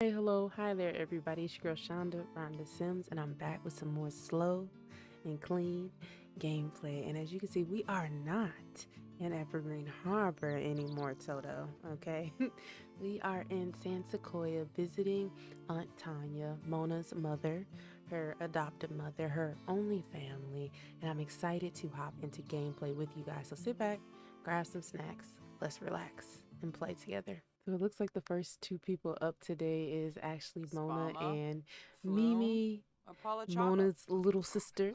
Hey, hello, hi there, everybody. It's your girl chandarondasims, and I'm back with some more slow and clean gameplay. And as you can see, we are not in Evergreen Harbor anymore, Toto. Okay, we are in San Sequoia visiting Aunt Tanya, Mona's mother, her adopted mother, her only family, and I'm excited to hop into gameplay with you guys. So sit back, grab some snacks, let's relax and play together. So it looks like the first two people up today is actually Mona Spama, and Flume, Mimi, Apalachaco. Mona's little sister.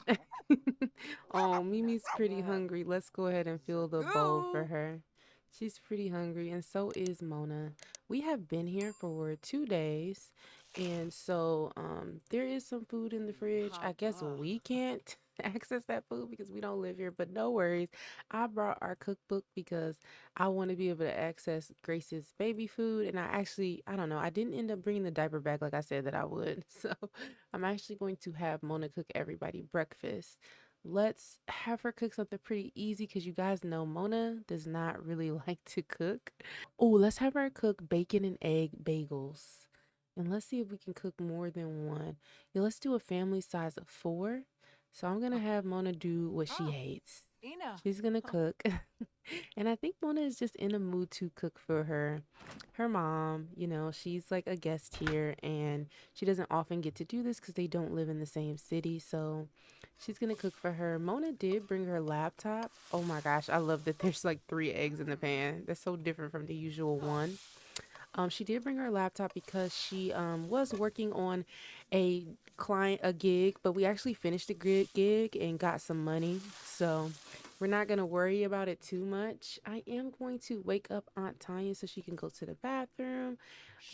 Oh, Mimi's pretty hungry. Let's go ahead and fill the bowl for Goo! her. She's pretty hungry, and so is Mona. We have been here for 2 days, and so there is some food in the fridge. I guess Papa. we can't access that food because we don't live here, but no worries. I brought our cookbook because I want to be able to access Grace's baby food, and I don't know, I didn't end up bringing the diaper bag like I said that I would. So I'm actually going to have Mona cook everybody breakfast. Let's have her cook something pretty easy because you guys know Mona does not really like to cook. Oh, let's have her cook bacon and egg bagels. And let's see if we can cook more than one. Yeah, let's do a family size of 4. So I'm going to have Mona do what she Oh, hates. Ina. She's going to cook. And I think Mona is just in a mood to cook for her mom. You know, she's like a guest here and she doesn't often get to do this because they don't live in the same city. So she's gonna cook for her. Mona did bring her laptop. Oh my gosh, I love that there's like 3 eggs in the pan. That's so different from the usual one. She did bring her laptop because she was working on a a gig, but we actually finished the gig and got some money. So we're not gonna worry about it too much. I am going to wake up Aunt Tanya so she can go to the bathroom.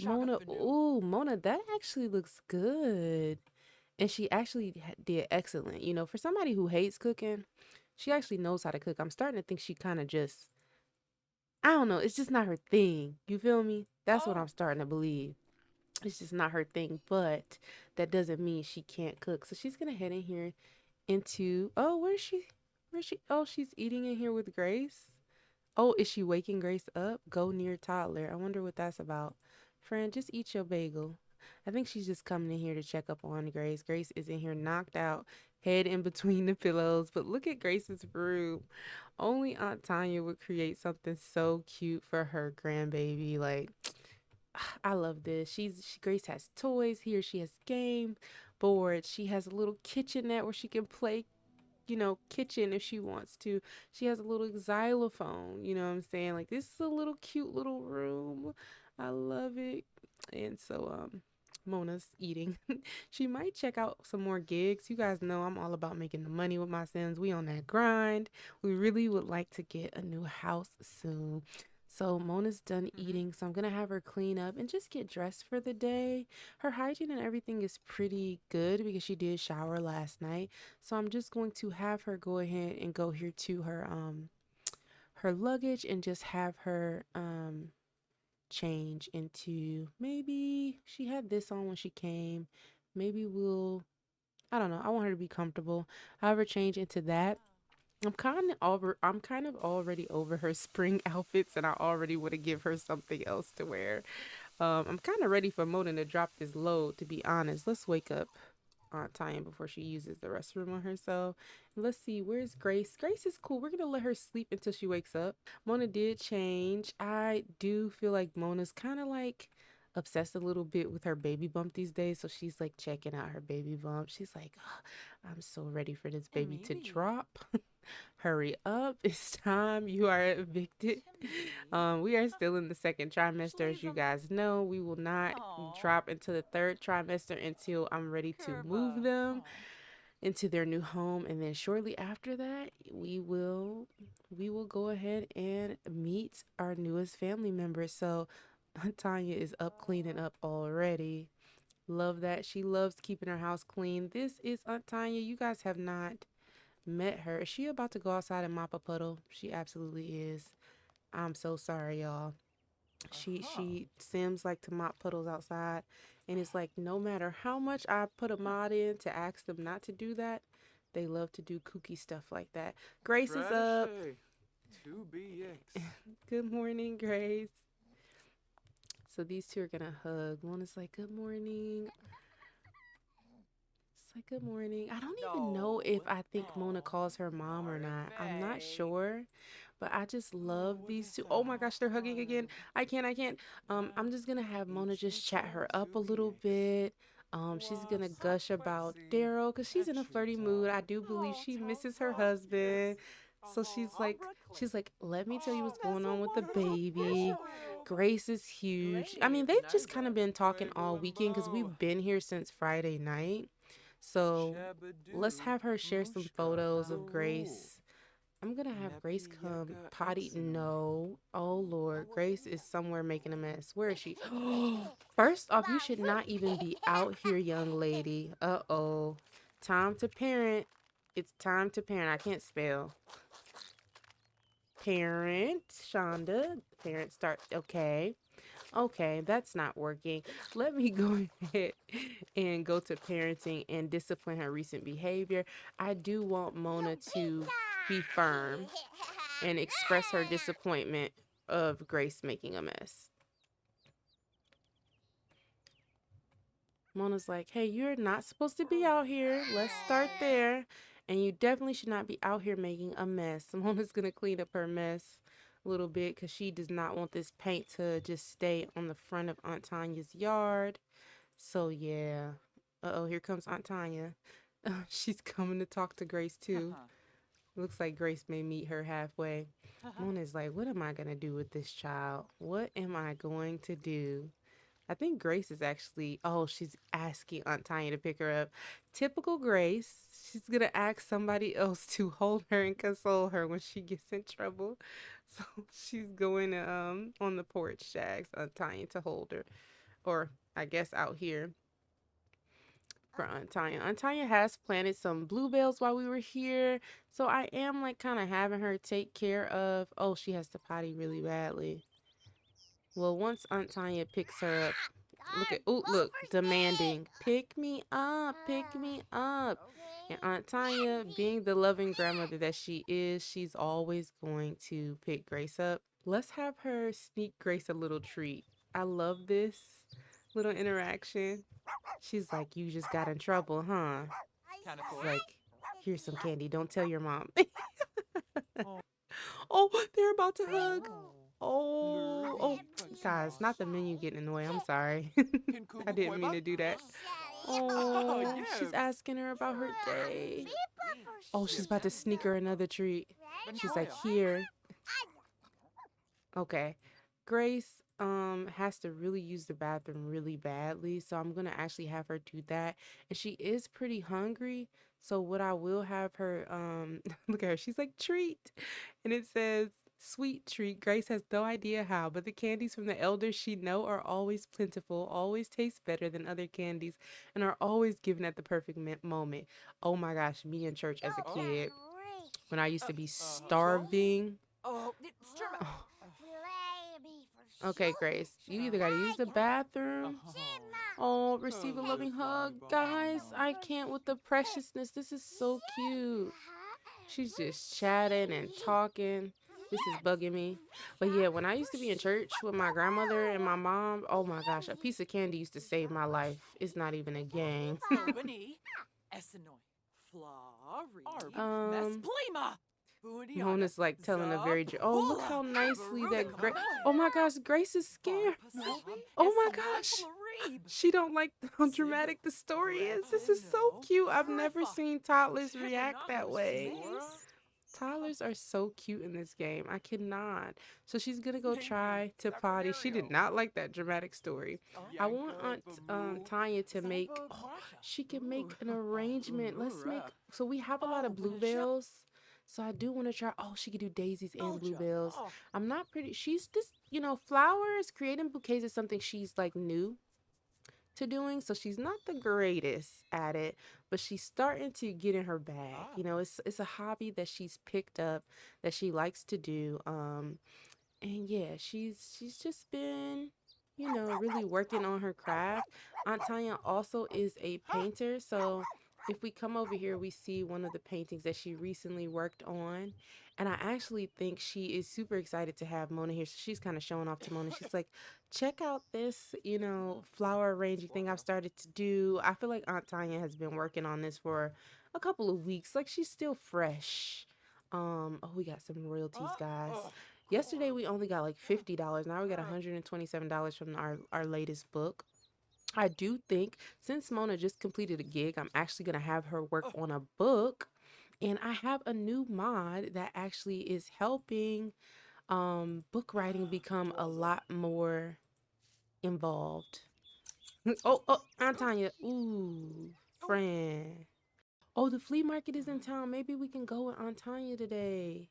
Mona, Shagafanu. ooh, Mona, that actually looks good. And she actually did excellent. You know, for somebody who hates cooking, she actually knows how to cook. I'm starting to think she kind of just, I don't know, it's just not her thing. You feel me? That's what Oh, I'm starting to believe. It's just not her thing, but that doesn't mean she can't cook. So she's gonna head in here into, oh, where's she? Where's she? Oh, she's eating in here with Grace. Oh, is she waking Grace up? Go near Toddler. I wonder what that's about. Friend, just eat your bagel. I think she's just coming in here to check up on Grace. Grace is in here knocked out, head in between the pillows. But look at Grace's room. Only Aunt Tanya would create something so cute for her grandbaby. Like, I love this. Grace has toys here. She has game boards. She has a little kitchenette where she can play, you know, kitchen if she wants to. She has a little xylophone, you know what I'm saying? Like this is a little cute little room. I love it. And so Mona's eating. She might check out some more gigs. You guys know I'm all about making the money with my Sims. We on that grind. We really would like to get a new house soon. So Mona's done mm-hmm. eating, so I'm gonna have her clean up and just get dressed for the day. Her hygiene and everything is pretty good because she did shower last night. So I'm just going to have her go ahead and go here to her luggage and just have her change into, maybe she had this on when she came. Maybe we'll, I don't know. I want her to be comfortable. However, change into that. I'm kind of already over her spring outfits and I already want to give her something else to wear. I'm kind of ready for Mona to drop this load, to be honest. Let's wake up Aunt Tanya before she uses the restroom on herself. Let's see, where's Grace? Grace is cool. We're gonna let her sleep until she wakes up. Mona did change. I do feel like Mona's kind of like obsessed a little bit with her baby bump these days. So she's like checking out her baby bump. She's like, "Oh, I'm so ready for this baby to Maybe. drop. Hurry up. It's time. You are evicted." Timmy. We are still in the second trimester, as you Shleezum. guys know. We will not Oh, drop into the third trimester until I'm ready to move Kerba. them Oh. into their new home, and then shortly after that, we will go ahead and meet our newest family member. So Aunt Tanya is up cleaning up already. Love that. She loves keeping her house clean. This is Aunt Tanya. You guys have not met her. Is she about to go outside and mop a puddle? She absolutely is. I'm so sorry, y'all. Uh-huh. She Sims like to mop puddles outside, and it's like no matter how much I put a mod in to ask them not to do that, they love to do kooky stuff like that. Grace is up. Tradishay. 2BX. Good morning, Grace. So these two are gonna hug. Mona's like, good morning. It's like, good morning. I don't even know if I think Mona calls her mom or not. I'm not sure. But I just love these two. Oh my gosh, they're hugging again. I can't. I'm just gonna have Mona just chat her up a little bit. She's gonna gush about Daryl because she's in a flirty mood. I do believe she misses her husband. So she's like, let me tell you what's going on with the baby. Grace is huge. I mean, they've just kind of been talking all weekend because we've been here since Friday night. So let's have her share some photos of Grace. I'm gonna have Grace come potty. No. Oh Lord. Grace is somewhere making a mess. Where is she? First off, you should not even be out here, young lady. Uh-oh. Time to parent. It's time to parent. I can't spell. Parent. Shonda. Parent start. Okay. Okay, that's not working. Let me go ahead and go to parenting and discipline her recent behavior. I do want Mona to be firm and express her disappointment of Grace making a mess. Mona's like, hey, you're not supposed to be out here. Let's start there. And you definitely should not be out here making a mess. Mona's going to clean up her mess a little bit because she does not want this paint to just stay on the front of Aunt Tanya's yard. So, yeah. Uh-oh, here comes Aunt Tanya. She's coming to talk to Grace, too. Looks like Grace may meet her halfway. Mona's like, what am I going to do with this child? What am I going to do? I think Grace is actually, oh, she's asking Aunt Tanya to pick her up. Typical Grace. She's going to ask somebody else to hold her and console her when she gets in trouble. So she's going to, on the porch to ask Aunt Tanya to hold her. Or, I guess, out here for Aunt Tanya. Aunt Tanya has planted some bluebells while we were here. So I am, like, kind of having her take care of, oh, she has to potty really badly. Well, once Aunt Tanya picks her up, look, demanding, pick me up, pick me up. And Aunt Tanya, being the loving grandmother that she is, she's always going to pick Grace up. Let's have her sneak Grace a little treat. I love this little interaction. She's like, you just got in trouble, huh? She's like, here's some candy. Don't tell your mom. Oh, they're about to hug. Oh, guys, not the menu getting in the way. I'm sorry. I didn't mean to do that. Oh, she's asking her about her day. Oh, she's about to sneak her another treat. She's like, here. Okay. Grace has to really use the bathroom really badly, so I'm gonna actually have her do that. And she is pretty hungry, so what I will have her look at her, she's like treat, and it says sweet treat. Grace has no idea how, but the candies from the elders she know are always plentiful, always taste better than other candies, and are always given at the perfect moment. Oh my gosh, me in church as a kid when I used to be starving. Okay, Grace, you either gotta use the bathroom. Oh, receive a loving hug. Guys, I can't with the preciousness. This is so cute. She's just chatting and talking. This is bugging me. But yeah, when I used to be in church with my grandmother and my mom, oh my gosh, a piece of candy used to save my life. It's not even a game. um, Mona's like telling a very, oh, look how nicely that Grace, oh my gosh, Grace is scared. Oh my gosh. She don't like how dramatic the story is. This is so cute. I've never seen toddlers react that way. Toddlers are so cute in this game. I cannot. So she's gonna go try to potty. She did not like that dramatic story. I want Aunt Tanya to make, oh, she can make an arrangement. Let's make, so we have a lot of bluebells. So I do want to try, oh, she could do daisies and bluebells. I'm not pretty, she's just, flowers, creating bouquets is something she's like new to doing, so she's not the greatest at it, but she's starting to get in her bag. It's a hobby that she's picked up that she likes to do. And yeah, she's just been really working on her craft. Aunt Tanya also is a painter, so if we come over here, we see one of the paintings that she recently worked on. And I actually think she is super excited to have Mona here. So she's kind of showing off to Mona. She's like, check out this, flower arranging thing I've started to do. I feel like Aunt Tanya has been working on this for a couple of weeks. Like she's still fresh. Oh, we got some royalties, guys. Yesterday we only got like $50. Now we got $127 from our latest book. I do think since Mona just completed a gig, I'm actually going to have her work on a book. And I have a new mod that actually is helping book writing become a lot more involved. Oh, Aunt Tanya. Ooh, friend. Oh, the flea market is in town. Maybe we can go with Aunt Tanya today.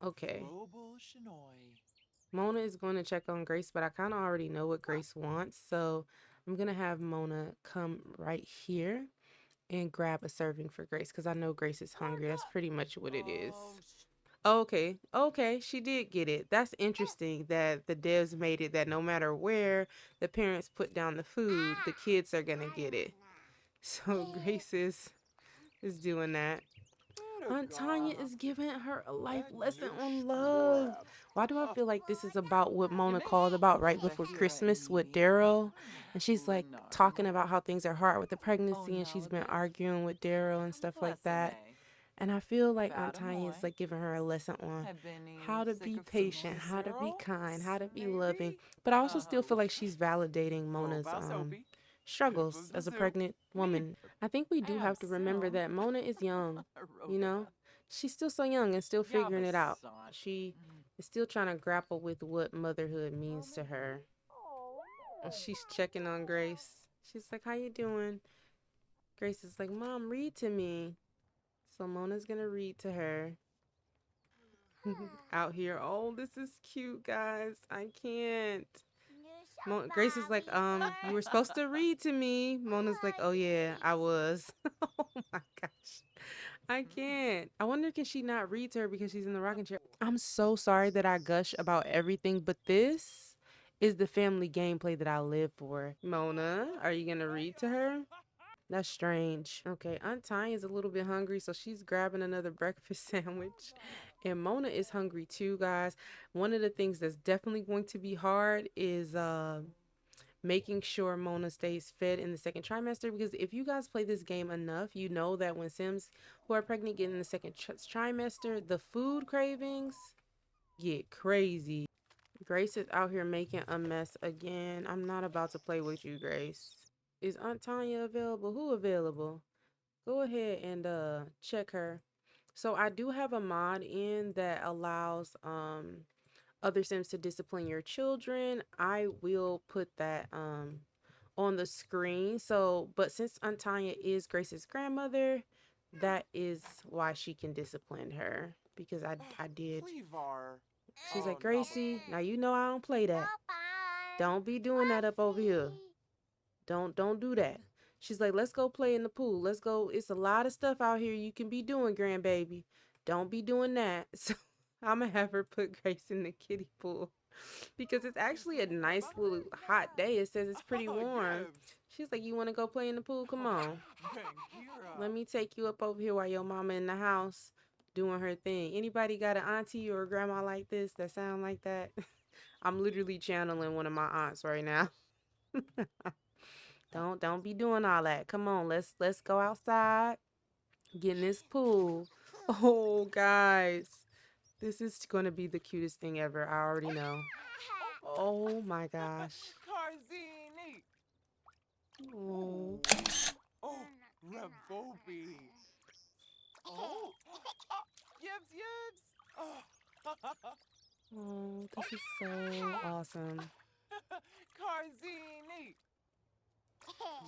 Okay. Mona is going to check on Grace, but I kind of already know what Grace wants. So I'm going to have Mona come right here and grab a serving for Grace because I know Grace is hungry. That's pretty much what it is. Okay, okay, she did get it. That's interesting that the devs made it that no matter where the parents put down the food, the kids are going to get it. So Grace is doing that. Aunt Tanya is giving her a life lesson on love. Why do I feel like this is about what Mona called about right before Christmas with Daryl? And she's like talking about how things are hard with the pregnancy and she's been arguing with Daryl and stuff like that. And I feel like Aunt Tanya is like giving her a lesson on how to be patient, how to be kind, how to be loving. But I also still feel like she's validating Mona's struggles as a pregnant woman. I think we do have to remember that Mona is young, you know? She's still so young and still figuring it out. She is still trying to grapple with what motherhood means to her. And she's checking on Grace. She's like, "How you doing?" Grace is like, "Mom, read to me." So Mona's gonna read to her. Out here. Oh, this is cute, guys. I can't. Grace is like, you were supposed to read to me. Mona's like, oh yeah, I was. Oh my gosh. I can't. I wonder, can she not read to her because she's in the rocking chair? I'm so sorry that I gush about everything, but this is the family gameplay that I live for. Mona, are you gonna read to her? That's strange. Okay, Aunt Tanya is a little bit hungry, so she's grabbing another breakfast sandwich. And Mona is hungry too, guys. One of the things that's definitely going to be hard is making sure Mona stays fed in the second trimester, because if you guys play this game enough, you know that when Sims who are pregnant get in the second trimester, the food cravings get crazy. Grace is out here making a mess again. I'm not about to play with you, Grace. Is Aunt Tanya available? Who available? Go ahead and check her. So I do have a mod in that allows other Sims to discipline your children. I will put that on the screen. So, but since Aunt Tanya is Grace's grandmother, that is why she can discipline her, because I did. She's like, Gracie, now you know I don't play that. Don't be doing that up over here. Don't do that. She's like, let's go play in the pool. Let's go. It's a lot of stuff out here you can be doing, grandbaby. Don't be doing that. So I'm gonna have her put Grace in the kiddie pool because it's actually a nice little hot day. It says it's pretty warm. She's like, you want to go play in the pool? Come on. Let me take you up over here while your mama in the house doing her thing. Anybody got an auntie or a grandma like this that sound like that? I'm literally channeling one of my aunts right now. Don't be doing all that. Come on, let's go outside. Get in this pool. Oh, guys. This is gonna be the cutest thing ever. I already know. Oh my gosh. Oh. Oh, this is so awesome.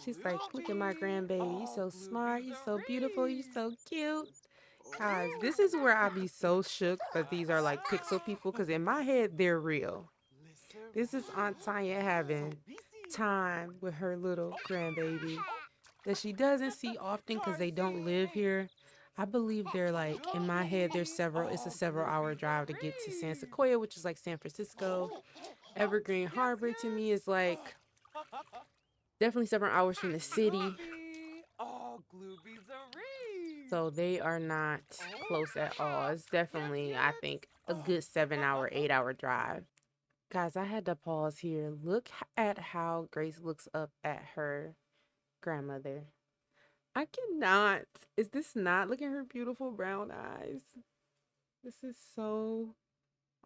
She's like, look at my grandbaby. You so smart. You so beautiful. You so cute. Guys, this is where I be so shook that these are like pixel people, because in my head, they're real. This is Aunt Tanya having time with her little grandbaby that she doesn't see often because they don't live here. I believe they're like, in my head, it's a several hour drive to get to San Sequoia, which is like San Francisco. Evergreen Harbor to me is like definitely several hours from the city. Oh, Gloobies a reed. So they are not close at all. It's definitely, I think, a good 7-hour, 8-hour drive. Guys, I had to pause here. Look at how Grace looks up at her grandmother. I cannot. Is this not? Look at her beautiful brown eyes. This is so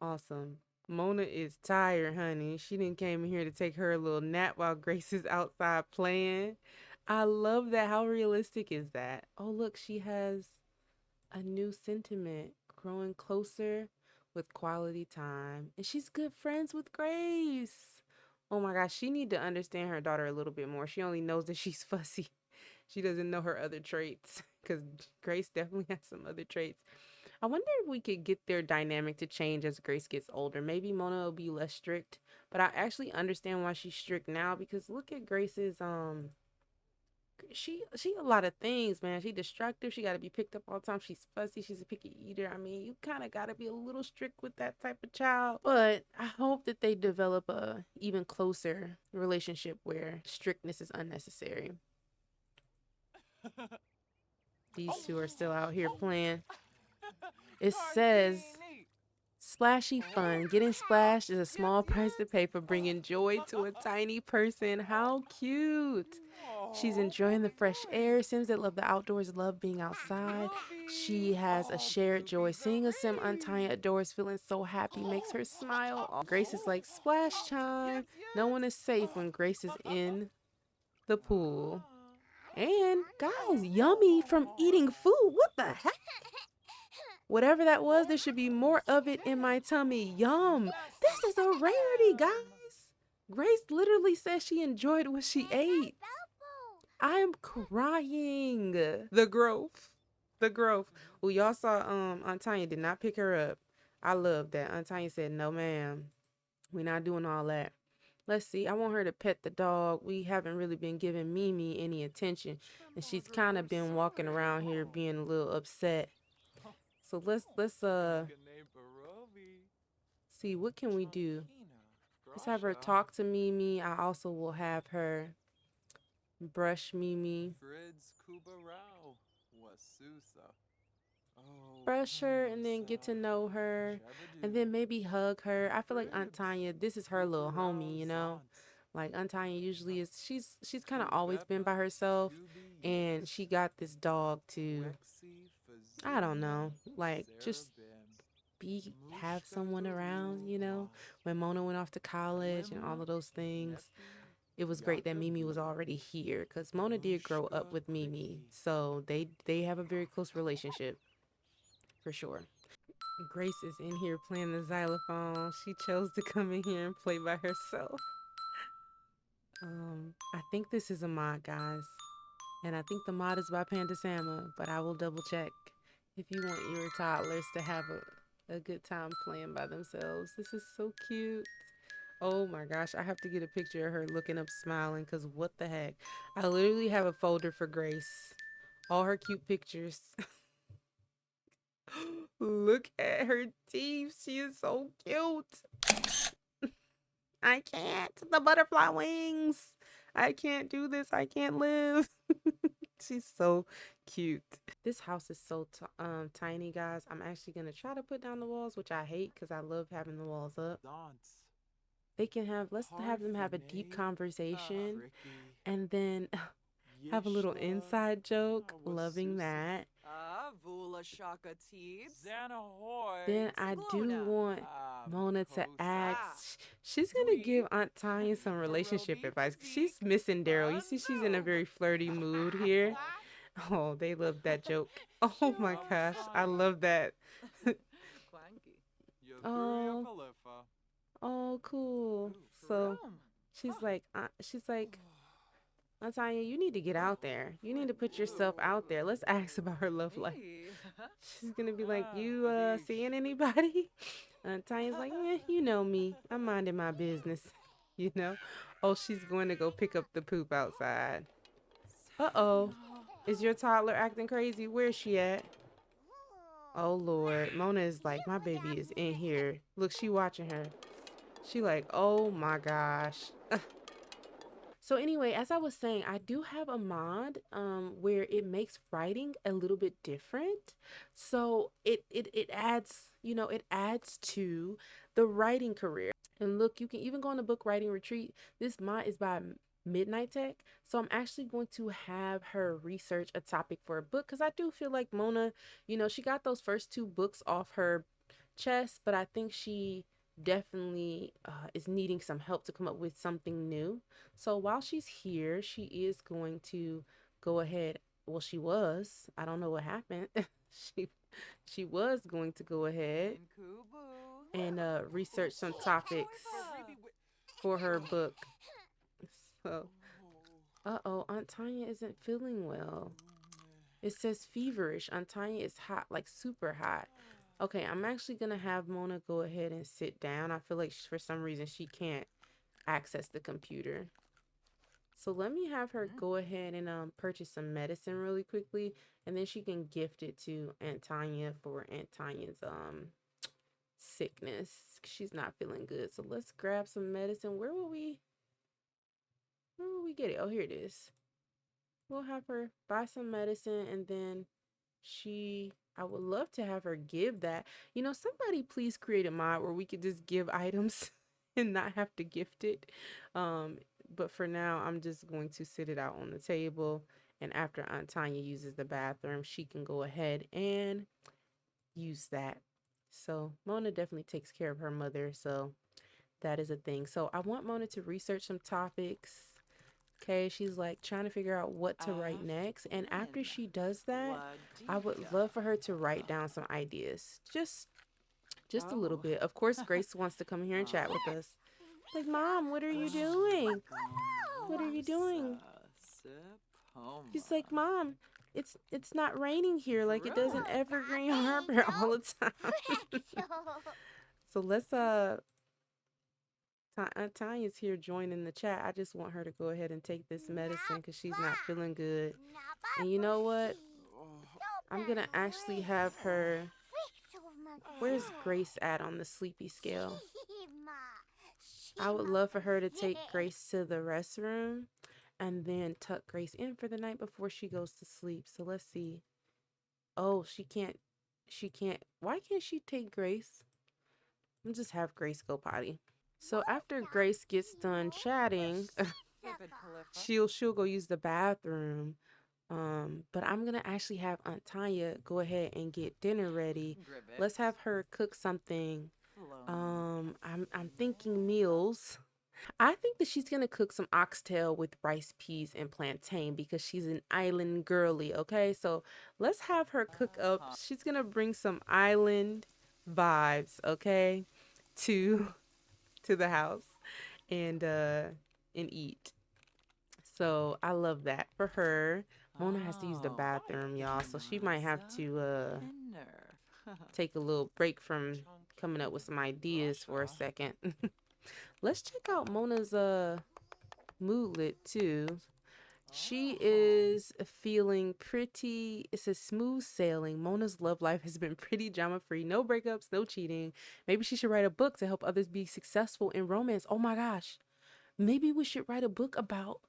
awesome. Mona is tired, honey. She didn't came in here to take her a little nap while Grace is outside playing. I love that. How realistic is that? Oh, look, she has a new sentiment. Growing closer with quality time. And she's good friends with Grace. Oh my gosh, she need to understand her daughter a little bit more. She only knows that she's fussy. She doesn't know her other traits because Grace definitely has some other traits. I wonder if we could get their dynamic to change as Grace gets older. Maybe Mona will be less strict, but I actually understand why she's strict now because look at Grace's she a lot of things, man. She destructive. She got to be picked up all the time. She's fussy. She's a picky eater. I mean, you kind of got to be a little strict with that type of child. But I hope that they develop a even closer relationship where strictness is unnecessary. These two are still out here playing. It says splashy fun. Getting splashed is a small price to pay for bringing joy to a tiny person. How cute. She's enjoying the fresh air. Sims that love the outdoors love being outside. She has a shared joy. Seeing a sim untie outdoors, feeling so happy makes her smile. Oh, Grace is like, splash time. No one is safe when Grace is in the pool. And guys, yummy from eating food. What the heck? Whatever that was, there should be more of it in my tummy. Yum. This is a rarity, guys. Grace literally says she enjoyed what she ate. I am crying. The growth. The growth. Well, y'all saw Aunt Tanya did not pick her up. I love that. Aunt Tanya said, no, ma'am. We're not doing all that. Let's see. I want her to pet the dog. We haven't really been giving Mimi any attention. And she's kind of been walking around here being a little upset. So let's see, what can we do? Let's have her talk to Mimi. I also will have her brush Mimi. Brush her and then get to know her and then maybe hug her. I feel like Aunt Tanya, this is her little homie, you know? Like Aunt Tanya usually is, she's kind of always been by herself and she got this dog to, I don't know, like just have someone around, you know? When Mona went off to college and all of those things, it was great that Mimi was already here because Mona did grow up with Mimi. So they have a very close relationship for sure. Grace is in here playing the xylophone. She chose to come in here and play by herself. I think this is a mod, guys. And I think the mod is by Panda Sama, but I will double check if you want your toddlers to have a good time playing by themselves. This is so cute. Oh my gosh, I have to get a picture of her looking up smiling because what the heck. I literally have a folder for Grace. All her cute pictures. Look at her teeth. She is so cute. I can't. The butterfly wings. I can't do this. I can't live. She's so cute. This house is so tiny, guys. I'm actually going to try to put down the walls, which I hate because I love having the walls up. They can have, let's have them have a deep conversation and then have a little inside joke. Loving that. Then I do want Mona to ask. She's gonna give Aunt Tanya some relationship advice. She's missing Daryl. You see, she's in a very flirty mood here. Oh, they love that joke. Oh my gosh, I love that. Oh, cool. So she's like, Aunt Tanya, you need to get out there. You need to put yourself out there. Let's ask about her love life. She's gonna be like, you seeing anybody? Aunt Tanya's like, you know me. I'm minding my business. You know? Oh, she's going to go pick up the poop outside. Uh-oh. Is your toddler acting crazy? Where's she at? Oh, Lord. Mona is like, my baby is in here. Look, she watching her. She like, oh my gosh. So anyway, as I was saying, I do have a mod where it makes writing a little bit different. So it adds, it adds to the writing career. And look, you can even go on a book writing retreat. This mod is by Midnight Tech. So I'm actually going to have her research a topic for a book because I do feel like Mona, she got those first two books off her chest, but I think she definitely is needing some help to come up with something new. So while she's here, she is going to go ahead. Well, she was. I don't know what happened. she she was going to go ahead and research some topics for her book. So, uh-oh, Aunt Tanya isn't feeling well. It says feverish. Aunt Tanya is hot, like super hot. Okay, I'm actually gonna have Mona go ahead and sit down. I feel like for some reason she can't access the computer. So let me have her go ahead and purchase some medicine really quickly, and then she can gift it to Aunt Tanya for Aunt Tanya's sickness. She's not feeling good. So let's grab some medicine. Where will we get it? Oh, here it is. We'll have her buy some medicine, and then I would love to have her give that. Somebody please create a mod where we could just give items and not have to gift it. But for now, I'm just going to sit it out on the table. And after Aunt Tanya uses the bathroom, she can go ahead and use that. So Mona definitely takes care of her mother. So that is a thing. So I want Mona to research some topics. Okay, she's like trying to figure out what to write next. And after she does that, I would love for her to write down some ideas. Just a little bit. Of course, Grace wants to come here and chat with us. Like, Mom, what are you doing? What are you doing? She's like, Mom, it's not raining here like it does in Evergreen Harbor all the time. So let's Tanya's here joining the chat. I just want her to go ahead and take this medicine because she's not feeling good. And you know what? I'm gonna actually have her. Where's Grace at on the sleepy scale? I would love for her to take Grace to the restroom and then tuck Grace in for the night before she goes to sleep. So let's see. Oh, she can't. Why can't she take Grace? I'll just have Grace go potty. So after Grace gets done chatting, she'll go use the bathroom. But I'm gonna actually have Aunt Tanya go ahead and get dinner ready. Let's have her cook something. I'm thinking meals. I think that she's gonna cook some oxtail with rice, peas, and plantain because she's an island girly. Okay, so let's have her cook up. She's gonna bring some island vibes. Okay, to the house and eat. So I love that for her. Mona has to use the bathroom, y'all, so she might have to take a little break from coming up with some ideas for a second. Let's check out Mona's moodlet too. She is feeling pretty. It says smooth sailing. Mona's love life has been pretty drama free. No breakups, no cheating. Maybe she should write a book to help others be successful in romance. Oh my gosh. Maybe we should write a book about,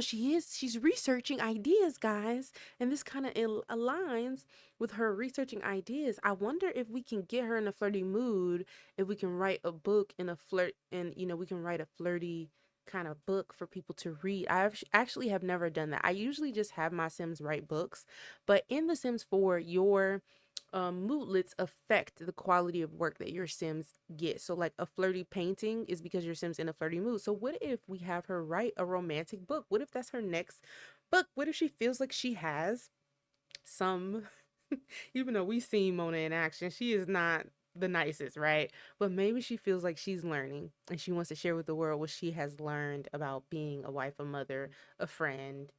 she's researching ideas, guys. And this kind of aligns with her researching ideas. I wonder if we can get her in a flirty mood, if we can write a book in a flirt, and, we can write a flirty kind of book for people to read. Actually have never done that. I usually just have my Sims write books, but in The Sims 4, your moodlets affect the quality of work that your Sims get. So like a flirty painting is because your Sims in a flirty mood. So what if we have her write a romantic book? What if that's her next book? What if she feels like she has some even though we've seen Mona in action, she is not the nicest, right? But maybe she feels like she's learning and she wants to share with the world what she has learned about being a wife, a mother, a friend,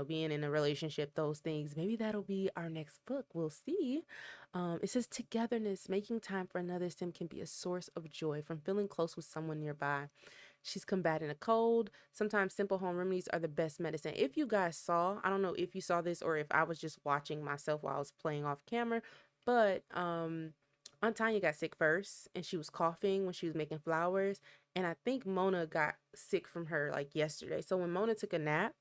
being in a relationship, those things. Maybe that'll be our next book. We'll see. It says togetherness, making time for another Sim can be a source of joy from feeling close with someone nearby. She's combating a cold. Sometimes simple home remedies are the best medicine. If you guys saw, I don't know if you saw this or if I was just watching myself while I was playing off camera, but Aunt Tanya got sick first, and she was coughing when she was making flowers. And I think Mona got sick from her like yesterday. So when Mona took a nap,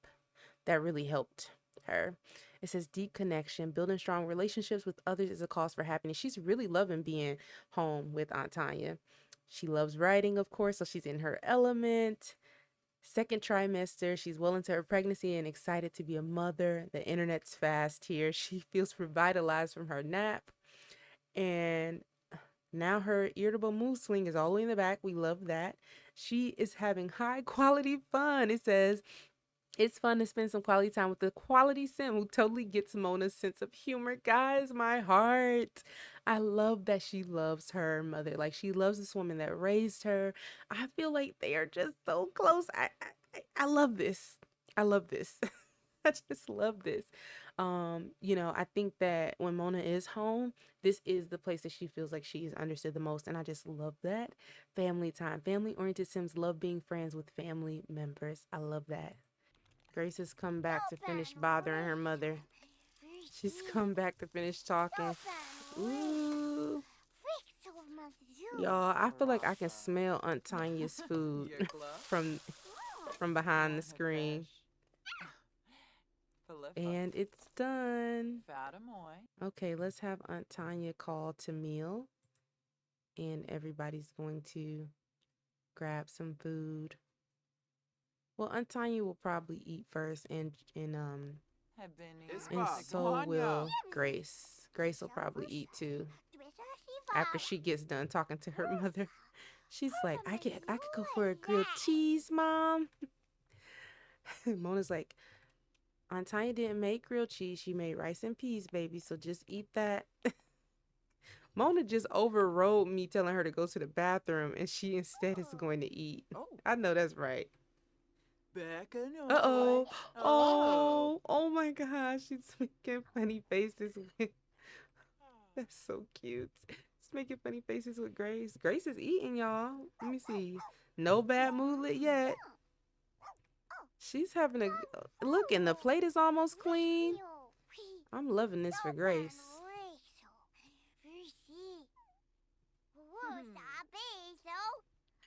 that really helped her. It says deep connection, building strong relationships with others is a cause for happiness. She's really loving being home with Aunt Tanya. She loves writing, of course, so she's in her element. Second trimester, she's well into her pregnancy and excited to be a mother. The internet's fast here. She feels revitalized from her nap. And now her irritable mood swing is all the way in the back. We love that. She is having high quality fun. It says it's fun to spend some quality time with the quality sim who totally gets Mona's sense of humor. Guys, my heart. I love that she loves her mother. Like, she loves this woman that raised her. I feel like they are just so close. I love this. I love this. I just love this. I think that when Mona is home, this is the place that she feels like she is understood the most. And I just love that. Family time. Family oriented Sims love being friends with family members. I love that. Grace has come back to finish bothering her mother. She's come back to finish talking. Ooh. Y'all, I feel like I can smell Aunt Tanya's food from behind the screen. And it's done. Okay, let's have Aunt Tanya call to meal. And everybody's going to grab some food. Well, Aunt Tanya will probably eat first, and so will Grace. Grace will probably eat too. After she gets done talking to her mother, she's like, I could go for a grilled cheese, Mom. Mona's like, Aunt Tanya didn't make grilled cheese. She made rice and peas, baby. So just eat that. Mona just overrode me telling her to go to the bathroom, and she instead is going to eat. I know that's right. Uh-oh. Oh my gosh. She's making funny faces with... That's so cute. She's making funny faces with Grace. Grace is eating, y'all. Let me see. No bad moodlet yet. She's having a... Look, and the plate is almost clean. I'm loving this for Grace.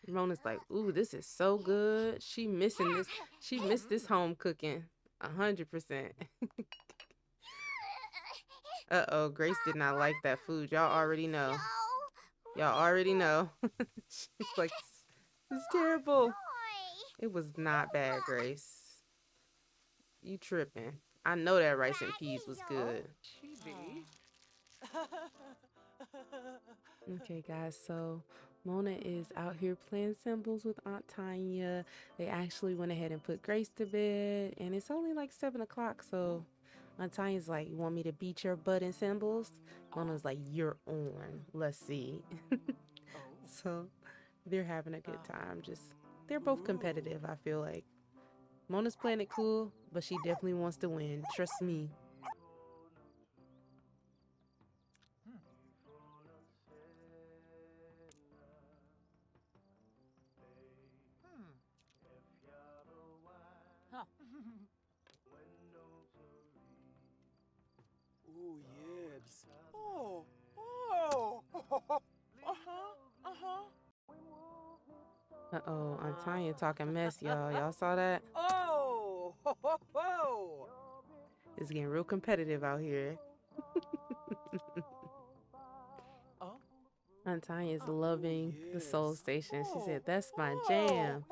Mona's like, ooh, this is so good. She missing this. She missed this home cooking 100%. Uh-oh, Grace did not like that food. Y'all already know. Y'all already know. She's like, it's terrible. It was not bad, Grace. You tripping. I know that rice and peas was good. Okay, guys, so Mona is out here playing symbols with Aunt Tanya. They actually went ahead and put Grace to bed, and it's only like 7 o'clock, so Aunt Tanya's like, you want me to beat your butt in symbols? Mona's like, you're on. Let's see. So they're having a good time. They're both competitive, I feel like. Mona's playing it cool, but she definitely wants to win. Trust me. Oh, yes. Oh. Uh-oh, Aunt Tanya talking mess, y'all. Y'all saw that? Oh. It's getting real competitive out here. Aunt Tanya is loving the Soul Station. She said, that's my jam.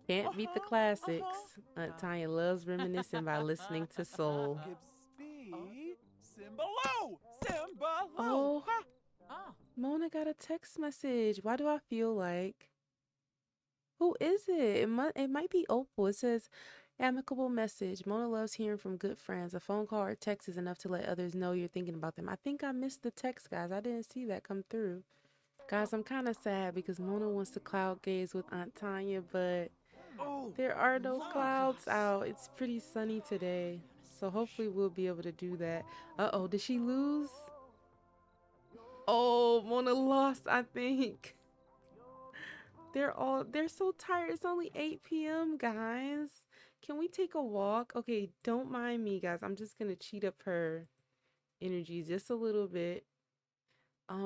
Can't beat the classics. Aunt Tanya loves reminiscing by listening to Soul. Oh, Mona got a text message. Why do I feel like... Who is it? It might be Opal. It says, amicable message. Mona loves hearing from good friends. A phone call or text is enough to let others know you're thinking about them. I think I missed the text, guys. I didn't see that come through. Guys, I'm kind of sad because Mona wants to cloud gaze with Aunt Tanya, but there are no clouds out. It's pretty sunny today. So hopefully we'll be able to do that. Uh-oh, did she lose? Oh, Mona lost, I think. They're so tired. It's only 8 p.m., guys. Can we take a walk? Okay, don't mind me, guys. I'm just gonna cheat up her energy just a little bit.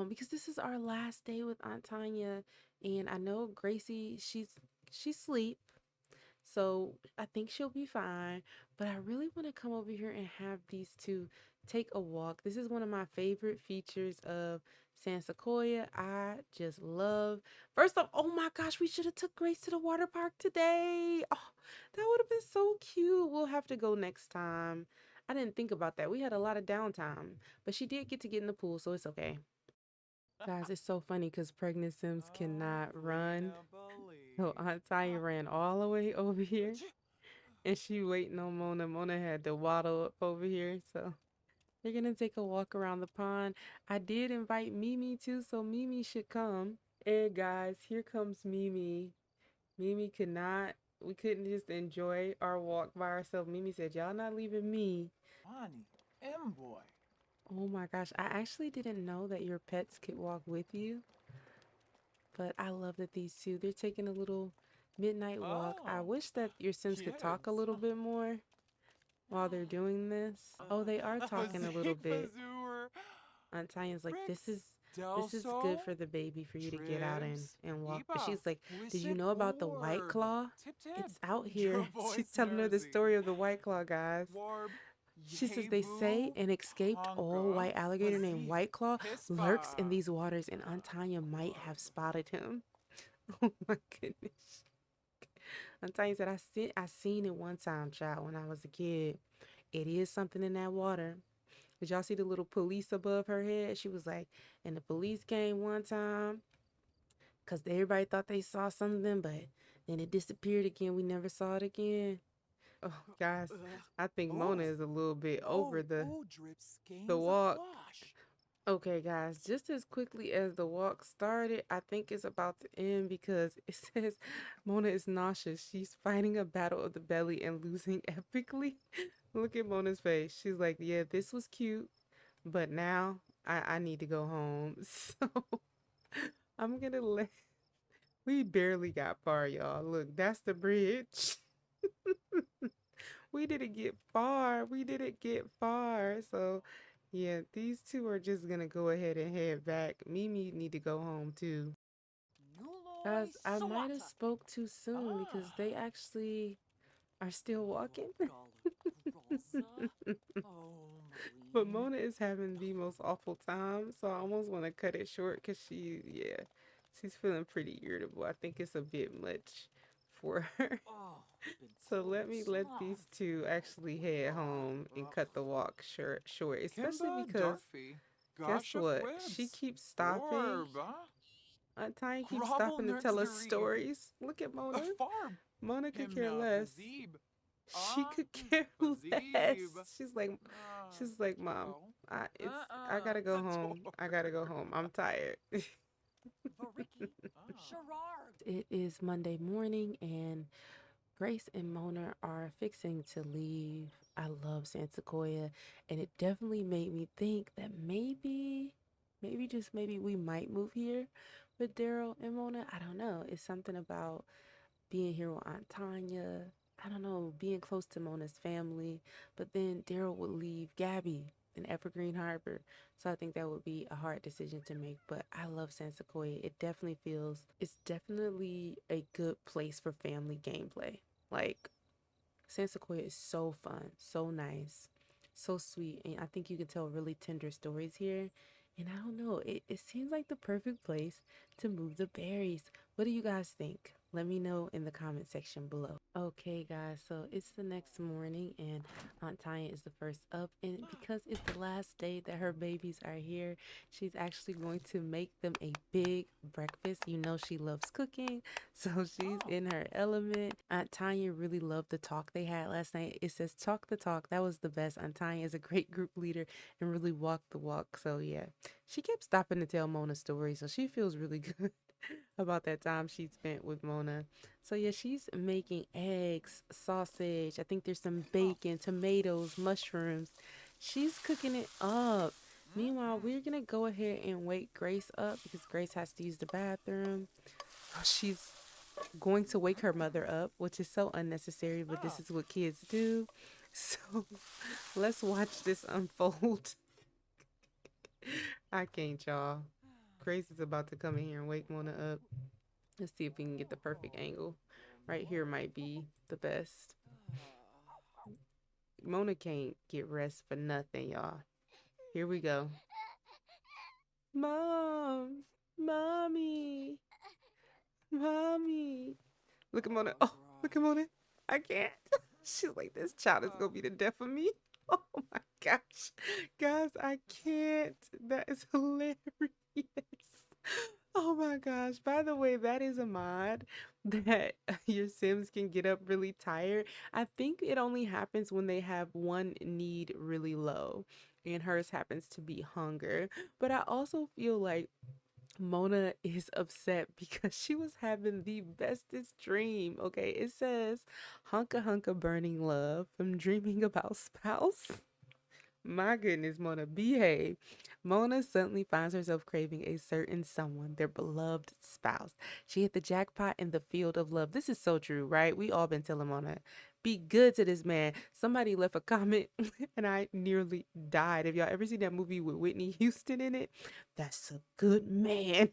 because this is our last day with Aunt Tanya, and I know Gracie, she's asleep, so I think she'll be fine. But I really want to come over here and have these two take a walk. This is one of my favorite features of San Sequoia. I just love. First off, oh my gosh, we should have took Grace to the water park today. Oh, that would have been so cute. We'll have to go next time. I didn't think about that. We had a lot of downtime, but she did get in the pool, so it's okay. Guys, it's so funny because pregnant Sims I cannot run. can't So believe. Aunt Tanya ran all the way over here Achoo. and she waiting on Mona. Mona had to waddle up over here. So they're gonna take a walk around the pond. I did invite Mimi too, so Mimi should come. And guys, here comes Mimi. Mimi could not, we couldn't just enjoy our walk by ourselves. Mimi said, y'all not leaving me. Honey, M boy. Oh my gosh, I actually didn't know that your pets could walk with you. But I love that these two, they're taking a little midnight walk. I Oh, wish that your Sims could talk a yes. little bit more while they're doing this. Oh, they are talking a little Zig bit. Fazooer. Aunt Tanya's like, Rex this is good Delso. for the baby for you to get out Tribs. and walk. But Eba. she's like, did you Wisset know about the White Orb. Claw? Tip tip. It's out Your here. She's voice telling her the Mersey. story of the White Claw, guys. Warb. She says they say Yebu. an escaped old Honka. white alligator named Bazib. White Claw lurks in Hispa. these waters, and Aunt Tanya might have spotted him. Oh my goodness. Aunt Tanya said, I seen it one time, child, when I was a kid. It is something in that water. Did y'all see the little police above her head? She was like, and the police came one time because everybody thought they saw something, but then it disappeared again. We never saw it again. Oh, guys, I think Mona Oh. is a little bit over Oh, oh, drip the skeins of walk. wash. Okay, guys, just as quickly as the walk started, I think it's about to end because it says Mona is nauseous. She's fighting a battle of the belly and losing epically. Look at Mona's face. She's like, yeah, this was cute, but now I need to go home. So I'm gonna let, we barely got far, y'all. Look, that's the bridge. We didn't get far. We didn't get far. So yeah, these two are just gonna go ahead and head back. Mimi need to go home too. Nuloy Guys, I might have Sawata. spoke too soon because Ah. they actually are still walking. Rosa. Oh, But Maline. Mona is having the most awful time, so I almost want to cut it short because she's feeling pretty irritable. I think it's a bit much for her. Oh, been So cold let me let slop. these two actually head home and cut the walk short, especially Kimba because Darfy. guess Gosh of what? She webs. keeps stopping. Orb, huh? Aunt Tanya keeps Grovel stopping to nerds tell the us reeb. stories. Look at A Mona. farb. Mona could care Himna less. Bazib. She Ah, could care less. Bazib. She's like, Ah, she's like, Mom, Joe. I gotta go home. Zator. I gotta go home. I'm tired. Variki. Sherard. It is Monday morning and Grace and Mona are fixing to leave. I love San Sequoia, and it definitely made me think that maybe just maybe we might move here with Daryl and Mona. I don't know. It's something about being here with Aunt Tanya. I don't know, being close to Mona's family. But then Daryl would leave Gabby in Evergreen Harbor. So I think that would be a hard decision to make. But I love San Sequoia. It's definitely a good place for family gameplay. Like, San Sequoia is so fun, so nice, so sweet. And I think you can tell really tender stories here. And I don't know, it seems like the perfect place to move the berries. What do you guys think? Let me know in the comment section below. Okay, guys, so it's the next morning, and Aunt Tanya is the first up. And because it's the last day that her babies are here, she's actually going to make them a big breakfast. You know, she loves cooking, so she's Oh. in her element. Aunt Tanya really loved the talk they had last night. It says, talk the talk. That was the best. Aunt Tanya is a great group leader and really walked the walk. So, yeah, she kept stopping to tell Mona stories, so she feels really good about that time she spent with Mona. So yeah, she's making eggs, sausage. I think there's some bacon, tomatoes, mushrooms. She's cooking it up. Meanwhile, we're gonna go ahead and wake Grace up because Grace has to use the bathroom. She's going to wake her mother up, which is so unnecessary, but this is what kids do. So let's watch this unfold. I can't, y'all. Grace is about to come in here and wake Mona up. Let's see if we can get the perfect angle. Right here might be the best. Mona can't get rest for nothing, y'all. Here we go. Mom, mommy, mommy. Look at Mona. Oh, look at Mona. I can't. She's like, this child is gonna be the death of me. Oh my gosh. Guys, I can't. That is hilarious. Oh my gosh. By the way, that is a mod that your Sims can get up really tired. I think it only happens when they have one need really low, and hers happens to be hunger. But I also feel like Mona is upset because she was having the bestest dream. Okay, it says, hunka hunka burning love from dreaming about spouse. My goodness, Mona, behave. Mona suddenly finds herself craving a certain someone, their beloved spouse. She hit the jackpot in the field of love. This is so true, right? We all been telling Mona, be good to this man. Somebody left a comment and I nearly died. Have y'all ever seen that movie with Whitney Houston in it? That's a good man.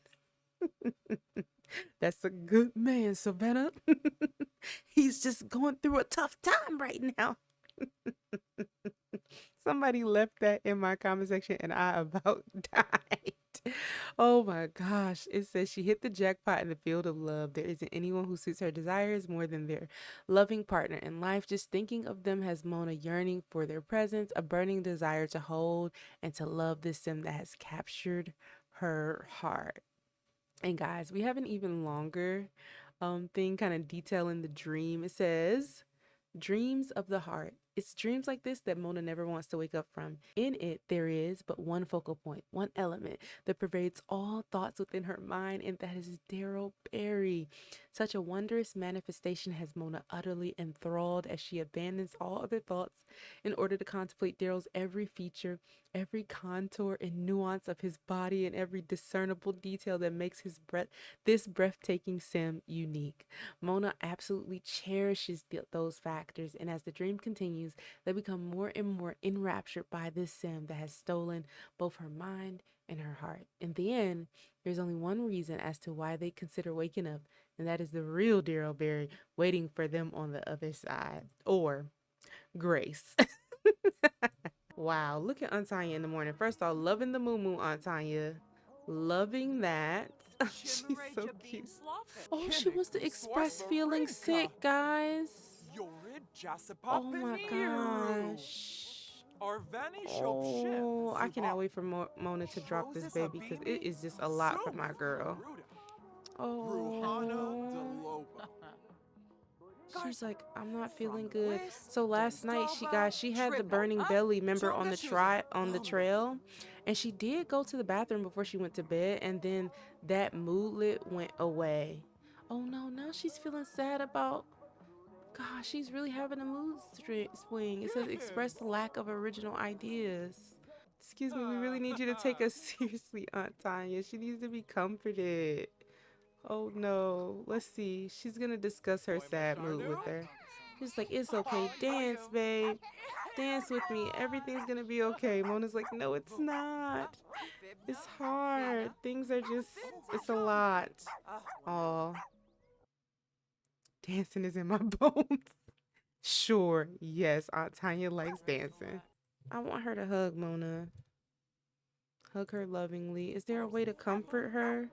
That's a good man, Savannah. He's just going through a tough time right now. Somebody left that in my comment section and I about died. Oh my gosh. It says she hit the jackpot in the field of love. There isn't anyone who suits her desires more than their loving partner in life. Just thinking of them has Mona yearning for their presence, a burning desire to hold and to love this sim that has captured her heart. And guys, we have an even longer thing kind of detailing the dream. It says, dreams of the heart. It's dreams like this that Mona never wants to wake up from. In it, there is but one focal point, one element that pervades all thoughts within her mind, and that is Daryl Berry. Such a wondrous manifestation has Mona utterly enthralled as she abandons all other thoughts in order to contemplate Daryl's every feature, every contour and nuance of his body, and every discernible detail that makes this breathtaking sim unique. Mona absolutely cherishes those factors, and as the dream continues, they become more and more enraptured by this sim that has stolen both her mind and her heart. In the end, there's only one reason as to why they consider waking up, and that is the real Daryl Berry waiting for them on the other side. Or Grace. Wow, look at Aunt Tanya in the morning. First off, loving the moo moo, Aunt Tanya. Loving that. She's so cute. Oh, she wants to express feeling sick, guys. Oh my gosh. Oh, I cannot wait for Mona to drop this baby because it is just a lot for my girl. Oh. She's like, I'm not feeling good. So last night, she had the burning belly, remember, on the trail, and she did go to the bathroom before she went to bed, and then that moodlet went away. Oh no, now she's feeling sad about. Gosh, she's really having a mood swing. It says express the lack of original ideas. Excuse me, we really need you to take us seriously, Aunt Tanya. She needs to be comforted. Oh no, let's see. She's gonna discuss her sad mood with her. She's like, it's okay, dance, babe. Dance with me. Everything's gonna be okay. Mona's like, no, it's not. It's hard. Things are just, it's a lot. Aw. Dancing is in my bones. Sure, yes, Aunt Tanya likes dancing. I want her to hug Mona. Hug her lovingly. Is there a way to comfort her?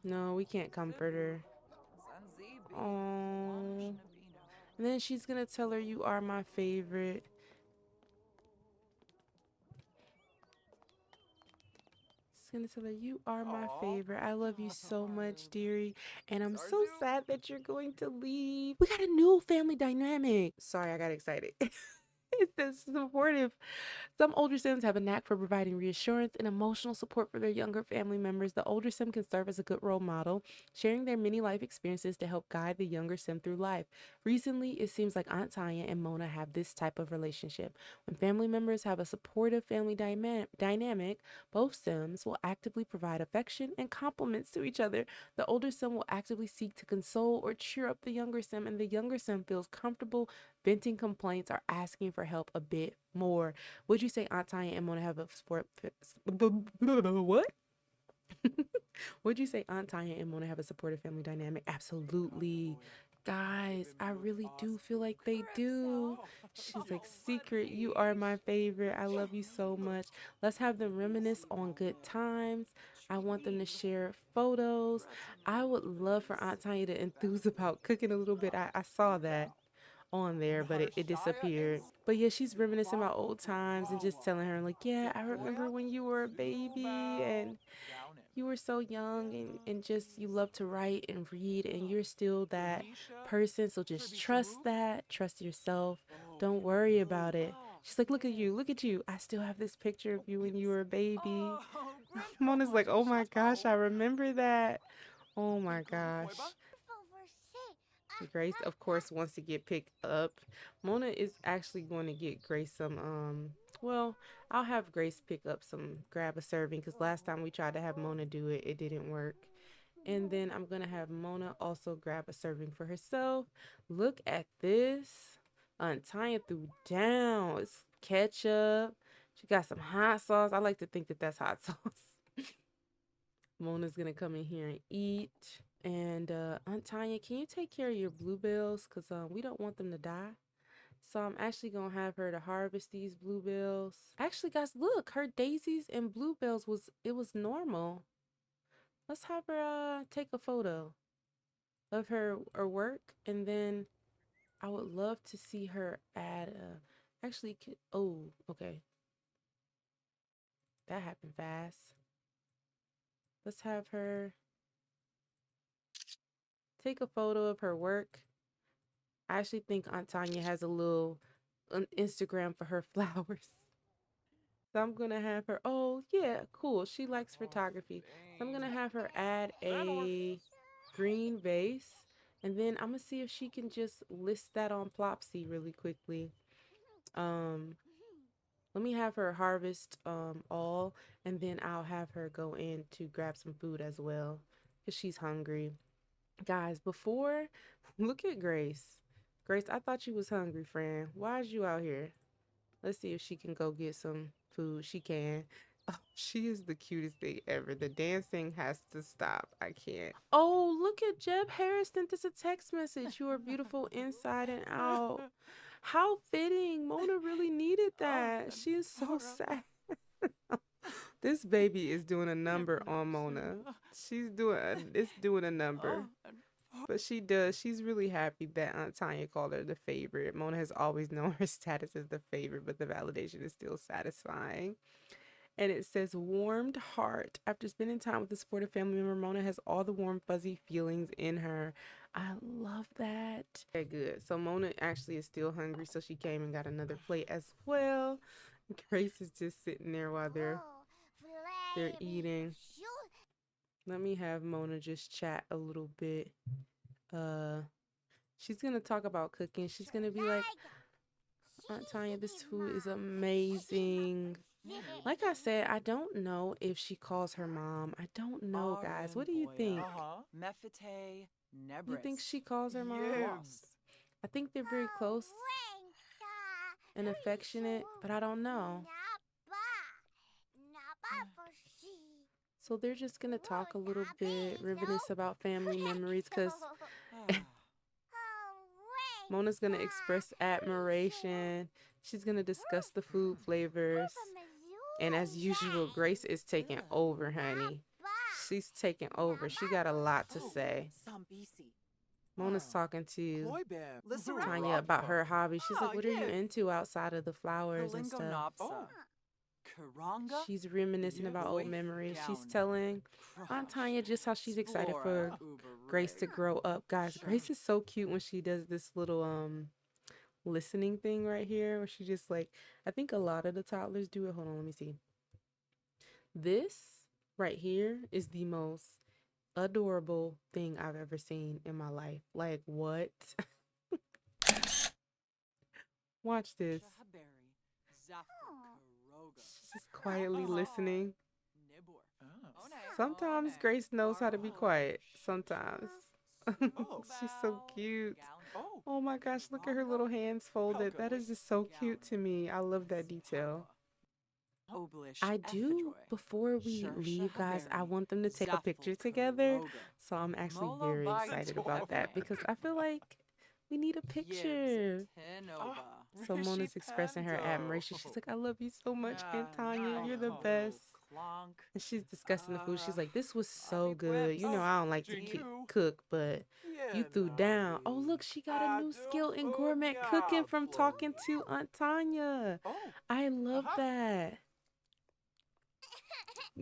No, we can't comfort her. Oh. And then she's gonna tell her, you are my favorite. She's gonna tell her, you are my favorite. I love you so much, dearie. And I'm so sad that you're going to leave. We got a new family dynamic. Sorry, I got excited. It's this supportive. Some older Sims have a knack for providing reassurance and emotional support for their younger family members. The older Sim can serve as a good role model, sharing their many life experiences to help guide the younger Sim through life. Recently, it seems like Aunt Tanya and Mona have this type of relationship. When family members have a supportive family dynamic, both Sims will actively provide affection and compliments to each other. The older Sim will actively seek to console or cheer up the younger Sim, and the younger Sim feels comfortable venting complaints or asking for help a bit more. Would you say Aunt Tanya and Mona have a sport? What? Would you say Aunt Tanya and Mona have a supportive family dynamic? Absolutely. Guys, I really do feel like they do. She's like, Secret, you are my favorite. I love you so much. Let's have them reminisce on good times. I want them to share photos. I would love for Aunt Tanya to enthuse about cooking a little bit. I saw that on there, but it disappeared. But yeah, she's reminiscing about old times and just telling her, like, yeah, I remember when you were a baby and you were so young and just you love to write and read and you're still that person. So just trust that, trust yourself. Don't worry about it. She's like, look at you, look at you. I still have this picture of you when you were a baby. Mona's like, oh my gosh, I remember that. Oh my gosh. Grace, of course, wants to get picked up. Mona is actually going to get Grace some, well, I'll have Grace pick up some, grab a serving, because last time we tried to have Mona do it, it didn't work. And then I'm going to have Mona also grab a serving for herself. Look at this. Tanya threw down. It's ketchup. She got some hot sauce. I like to think that that's hot sauce. Mona's going to come in here and eat. And Aunt Tanya, can you take care of your bluebells? Because we don't want them to die. So I'm actually going to have her to harvest these bluebells. Actually, guys, look. Her daisies and bluebells was normal. Let's have her take a photo of her work. And then I would love to see her add a... Actually, oh, okay. That happened fast. Let's have her take a photo of her work. I actually think Aunt Tanya has a little Instagram for her flowers. So I'm going to have her, oh yeah, cool. She likes photography. So I'm going to have her add a green vase. And then I'm going to see if she can just list that on Plopsy really quickly. Let me have her harvest all, and then I'll have her go in to grab some food as well because she's hungry. Guys, before, look at Grace. Grace, I thought you was hungry, friend. Why is you out here? Let's see if she can go get some food. She can. Oh, she is the cutest thing ever. The dancing has to stop. I can't. Oh, look at Jeb Harris sent us a text message. You are beautiful inside and out. How fitting. Mona really needed that. She is so sad. This baby is doing a number on Mona. It's doing a number. But she's really happy that Aunt Tanya called her the favorite. Mona has always known her status as the favorite, but the validation is still satisfying. And it says, warmed heart. After spending time with a supportive family member, Mona has all the warm, fuzzy feelings in her. I love that. Okay, good. So Mona actually is still hungry, so she came and got another plate as well. Grace is just sitting there while they're eating. Let me have Mona just chat a little bit. She's gonna talk about cooking. She's gonna be like, Aunt Tanya, this food is amazing. Like I said, I don't know if she calls her mom. I don't know, guys. What do you think? You think she calls her mom? Yes. I think they're very close and affectionate, but I don't know. So they're just gonna talk a little bit, reminisce about family memories, because Mona's gonna express admiration. She's gonna discuss the food flavors. And as usual, Grace is taking over, honey. She's taking over. She got a lot to say. Mona's talking to Tanya about her hobby. She's like, what are you into outside of the flowers and stuff? She's reminiscing about old memories. She's telling Aunt Tanya just how she's excited for Grace to grow up. Guys, Grace is so cute when she does this little listening thing right here, where she just like, I think a lot of the toddlers do it. Hold on, let me see. This right here is the most adorable thing I've ever seen in my life. Like, what? Watch this. She's just quietly listening. Sometimes Grace knows how to be quiet. Sometimes. She's so cute. Oh my gosh, look at her little hands folded. That is just so cute to me. I love that detail. I do, before we leave, guys, I want them to take a picture together. So I'm actually very excited about that because I feel like we need a picture. So Mona's expressing her admiration. She's like, I love you so much, Aunt Tanya. You're the best. And she's discussing the food. She's like, this was so good. You know, I don't like to cook, but you threw down. Oh, look, she got a new skill in gourmet cooking from talking to Aunt Tanya. I love that.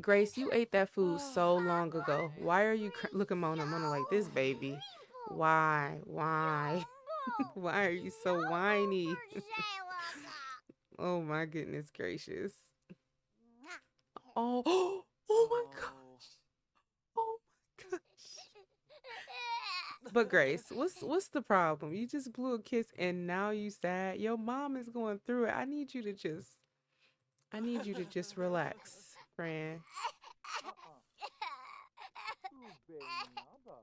Grace, you ate that food so long ago. Why are you look at Mona? Mona like this baby. Why? Why? Why are you so whiny? Oh my goodness gracious. Oh, oh my gosh. Oh my gosh. But Grace, what's the problem? You just blew a kiss and now you sad. Your mom is going through it. I need you to just relax, friend.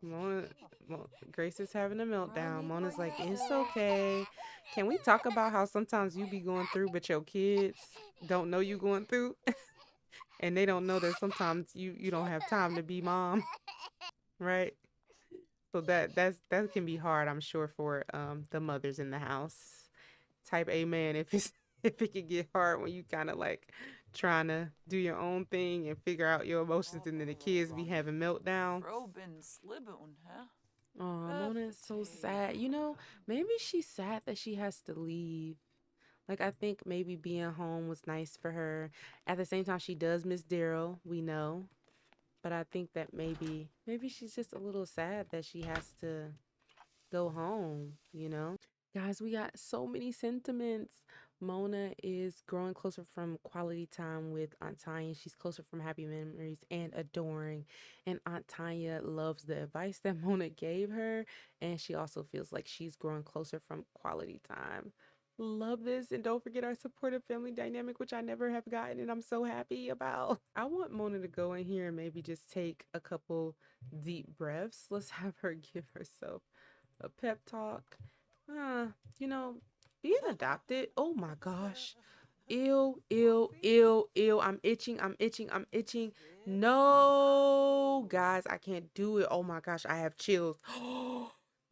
Mona, Grace is having a meltdown. Mona's like, it's okay. Can we talk about how sometimes you be going through, but your kids don't know you going through? And they don't know that sometimes you don't have time to be mom, right? So that can be hard, I'm sure, for the mothers in the house. Type amen if it's if it can get hard when you kind of like trying to do your own thing and figure out your emotions and then the kids be having meltdowns. Oh, Mona is so sad. You know, maybe she's sad that she has to leave. Like, I think maybe being home was nice for her. At the same time, she does miss Daryl, we know. But I think that maybe she's just a little sad that she has to go home, you know? Guys, we got so many sentiments. Mona is growing closer from quality time with Aunt Tanya. She's closer from happy memories and adoring. And Aunt Tanya loves the advice that Mona gave her. And she also feels like she's growing closer from quality time. Love this. And don't forget our supportive family dynamic, which I never have gotten and I'm so happy about. I want Mona to go in here and maybe just take a couple deep breaths. Let's have her give herself a pep talk. You know, being adopted, oh my gosh. Ew, ew, ew, ew. I'm itching, I'm itching, I'm itching. No, guys, I can't do it. Oh my gosh, I have chills.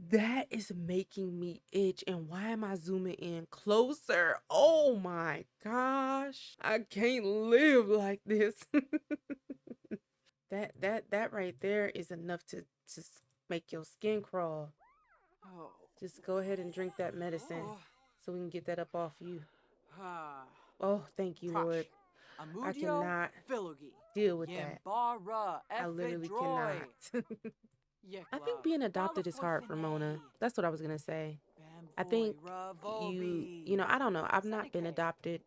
That is making me itch. And why am I zooming in closer? Oh my gosh. I can't live like this. That right there is enough to just make your skin crawl. Just go ahead and drink that medicine so we can get that up off you. Oh, thank you, Lord. I cannot deal with that. I literally cannot. I think being adopted is hard for Mona. That's what I was going to say. I think you know, I don't know. I've not been adopted.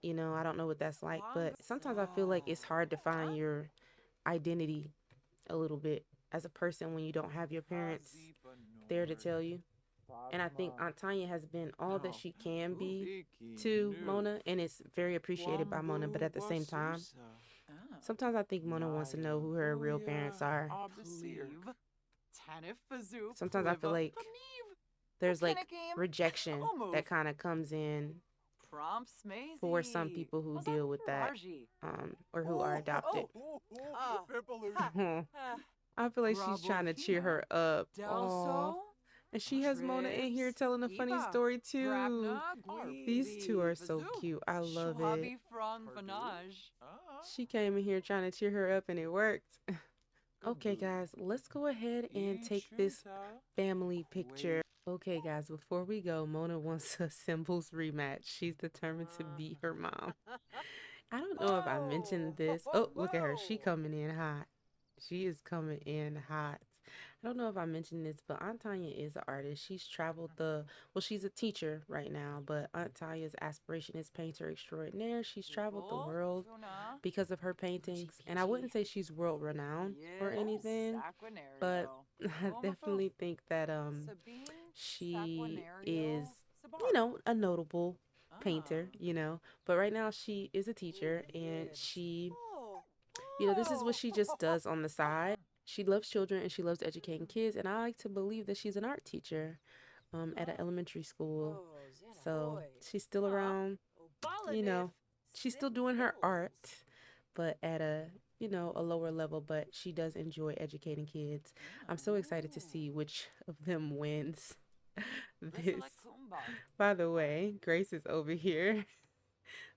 You know, I don't know what that's like. But sometimes I feel like it's hard to find your identity a little bit as a person when you don't have your parents there to tell you. And I think Aunt Tanya has been all that she can be to Mona, and it's very appreciated by Mona. But at the same time, sometimes I think Mona wants to know who her real parents are. Sometimes I feel like there's like rejection that kind of comes in for some people who deal with that, or who are adopted. I feel like she's trying to cheer her up. Aww. And she has Mona in here telling a funny story too. These two are so cute. I love it. She came in here trying to cheer her up and it worked. Okay, guys, let's go ahead and take this family picture. Okay, guys, before we go, Mona wants a symbols rematch. She's determined to beat her mom. I don't know if I mentioned this. Oh, look at her. She coming in hot. She is coming in hot. I don't know if I mentioned this, but Aunt Tanya is an artist. She's traveled well, she's a teacher right now, but Aunt Tanya's aspiration is painter extraordinaire. She's traveled the world because of her paintings. And I wouldn't say she's world renowned or anything, but I definitely think that she is, you know, a notable painter, you know. But right now she is a teacher and she, you know, this is what she just does on the side. She loves children and she loves educating kids. And I like to believe that she's an art teacher at an elementary school. Oh, So Xanahoy. she's still around, Oh, you Balaniv. know, she's still doing her art, but at a lower level, but she does enjoy educating kids. I'm so excited to see which of them wins this. By the way, Grace is over here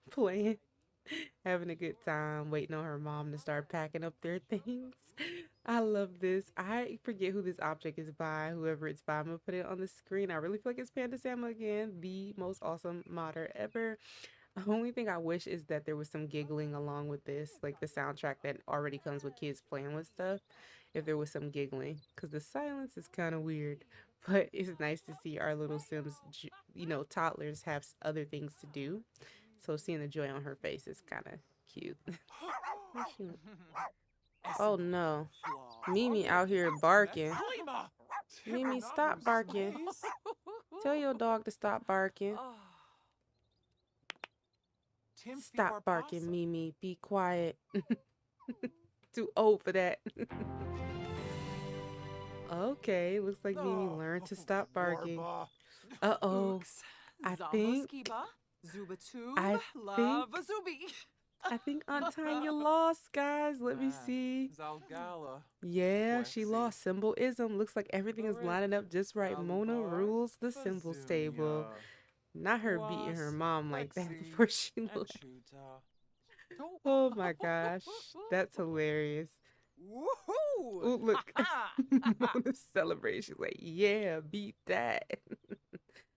playing, having a good time, waiting on her mom to start packing up their things. I love this. I forget who this object is by, whoever it's by. I'm gonna put it on the screen. I really feel like it's Panda Sam again, the most awesome modder ever. The only thing I wish is that there was some giggling along with this, like the soundtrack that already comes with kids playing with stuff. If there was some giggling, because the silence is kind of weird, but it's nice to see our little Sims, toddlers have other things to do. So seeing the joy on her face is kind of cute. Oh no, Mimi out here barking. Mimi, stop barking. Tell your dog to stop barking. Stop barking, Mimi. Be quiet. Too old for that. Okay, looks like Mimi learned to stop barking. Uh-oh. I think I think Aunt Tanya lost, guys. Let me see. Yeah, she lost. Symbolism. Looks like everything is lining up just right. Mona rules the symbols table. Not her beating her mom like that before she left. Oh my gosh. That's hilarious. Ooh, look. Mona's celebration. Like, yeah, beat that.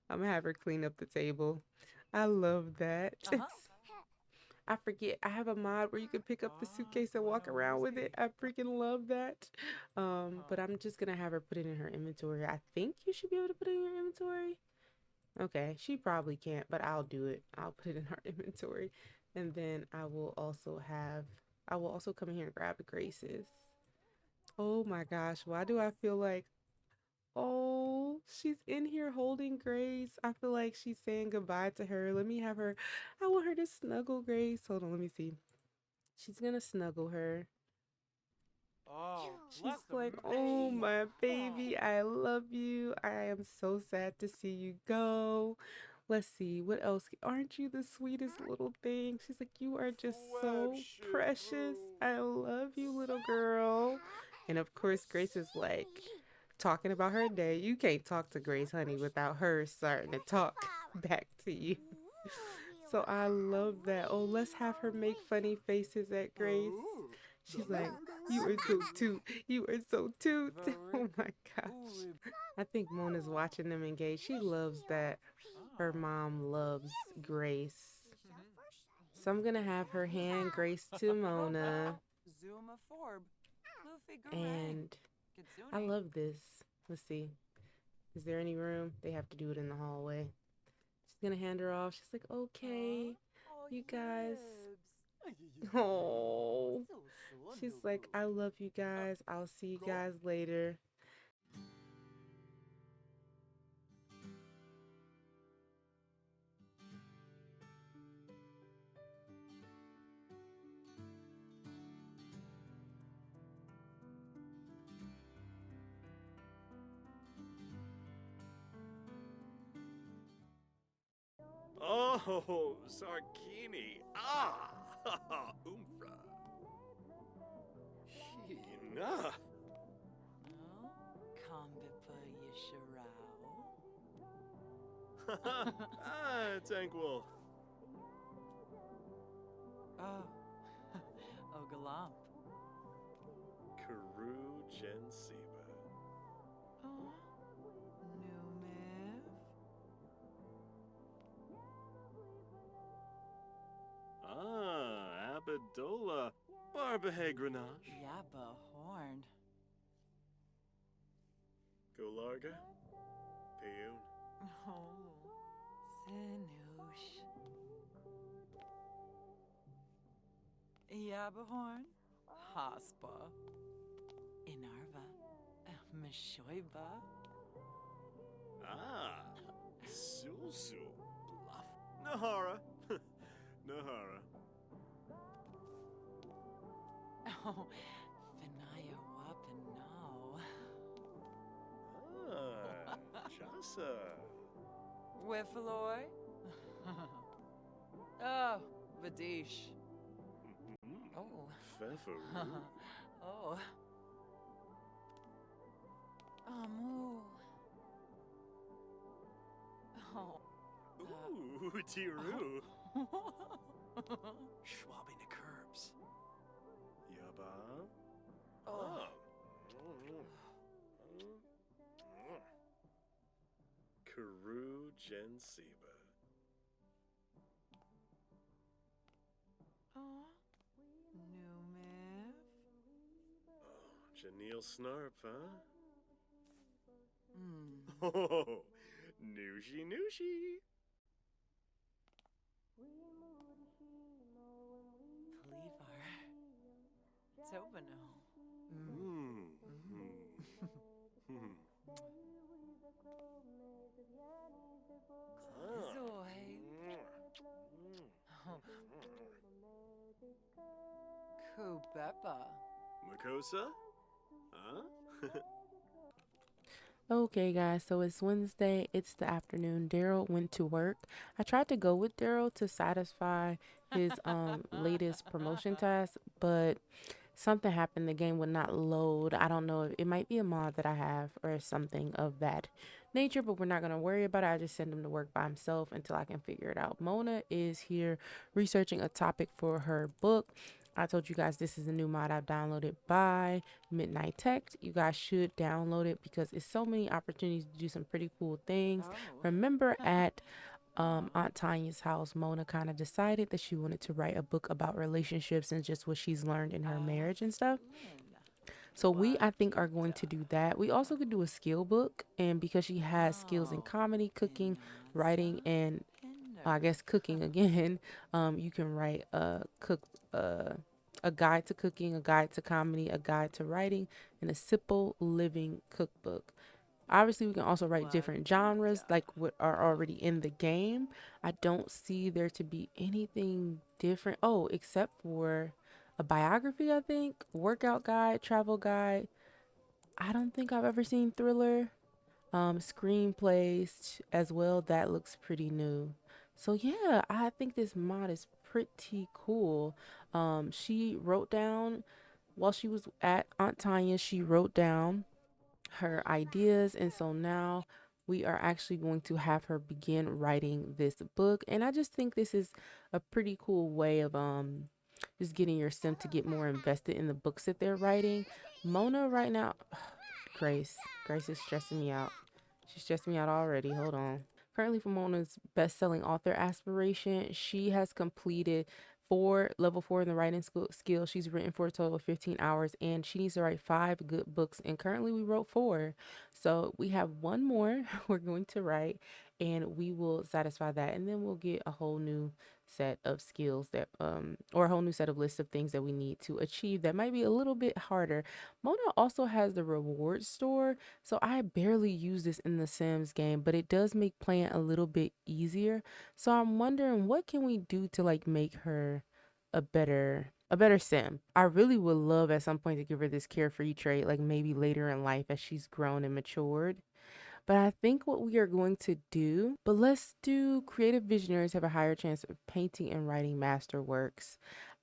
I'm gonna have her clean up the table. I love that. I forget. I have a mod where you can pick up the suitcase and walk around with it. I freaking love that. But I'm just gonna have her put it in her inventory. I think you should be able to put it in your inventory. Okay, she probably can't, but I'll do it. I'll put it in her inventory. And then I will also come in here and grab the Graces. Oh my gosh, why do I feel like, oh, she's in here holding Grace. I feel like she's saying goodbye to her. Let me have her, I want her to snuggle Grace. Hold on, let me see. She's gonna snuggle her. She's like, oh, my baby, I love you. I am so sad to see you go. Let's see, what else? Aren't you the sweetest little thing? She's like, you are just so precious. I love you, little girl. And of course, Grace is like talking about her day. You can't talk to Grace, honey, without her starting to talk back to you. So I love that. Oh, let's have her make funny faces at Grace. She's like, you are so cute. You are so cute. Oh my gosh. I think Mona's watching them engage. She loves that her mom loves Grace. So I'm going to have her hand Grace to Mona. And I love this. Let's see. Is there any room? They have to do it in the hallway. She's going to hand her off. She's like, okay, you guys. Oh, she's like, I love you guys. I'll see you guys later. Oh, Sarkini. Ah, Umfra. Hina. Ah, Tankwolf. Galam. Karu Jensiba. Numiv. Ah, Abadola. Barbahe Grenache. Yabba Horn. Golarga. Payun. Oh. Sinoosh. Yabahorn. Haspa. Inarva. Meshoiba. Ah, Sulsu. Bluff. Nahara. Nahara. Oh, Vinaya Wapin Wiffaloy? Oh, Vadish. Oh. Fefaru. Oh. Moo. Oh. Ooh, Tiru. Schwabbing the curbs. Yaba. Oh. Karu Jensiba. Oh. New Miff. Oh, Janelle Snarp, huh? Hmm. Oh, Nooshi Nooshi. Cleaver. Tobano. Zoe. Kubeppa. Makosa? Huh? Okay, guys, so it's Wednesday. It's the afternoon. Daryl went to work. I tried to go with Daryl to satisfy his latest promotion task, but something happened. The game would not load. I don't know. It might be a mod that I have or something of that nature, but we're not going to worry about it. I just send him to work by himself until I can figure it out. Mona is here researching a topic for her book. I told you guys this is a new mod I've downloaded by Midnight Tech. You guys should download it because it's so many opportunities to do some pretty cool things. Oh. Remember at Aunt Tanya's house, Mona kind of decided that she wanted to write a book about relationships and just what she's learned in her marriage and stuff. So we, I think, are going to do that. We also could do a skill book, and because she has skills in comedy, cooking, writing, and I guess cooking again, you can write a guide to cooking, a guide to comedy, a guide to writing, and a simple living cookbook. Obviously, we can also write different genres like what are already in the game. I don't see there to be anything different. Oh, except for a biography, I think, workout guide, travel guide. I don't think I've ever seen thriller. Screenplays as well. That looks pretty new. So yeah, I think this mod is pretty cool. She wrote down while she was at Aunt Tanya, she wrote down her ideas, and so now we are actually going to have her begin writing this book. And I just think this is a pretty cool way of just getting your sim to get more invested in the books that they're writing. Mona right now, Grace is stressing me out. She's stressing me out already. Hold on. Currently, for Mona's best-selling author aspiration, she has completed level 4 in the writing skill. She's written for a total of 15 hours, and she needs to write 5 good books. And currently, we wrote 4, so we have one more we're going to write, and we will satisfy that, and then we'll get a whole new set of skills that or a whole new set of lists of things that we need to achieve that might be a little bit harder. Mona also has the reward store, so I barely use this in the Sims game, but it does make playing a little bit easier. So I'm wondering, what can we do to like make her a better sim? I really would love at some point to give her this carefree trait, like maybe later in life as she's grown and matured. But I think what we are going to do, but let's do creative visionaries have a higher chance of painting and writing masterworks.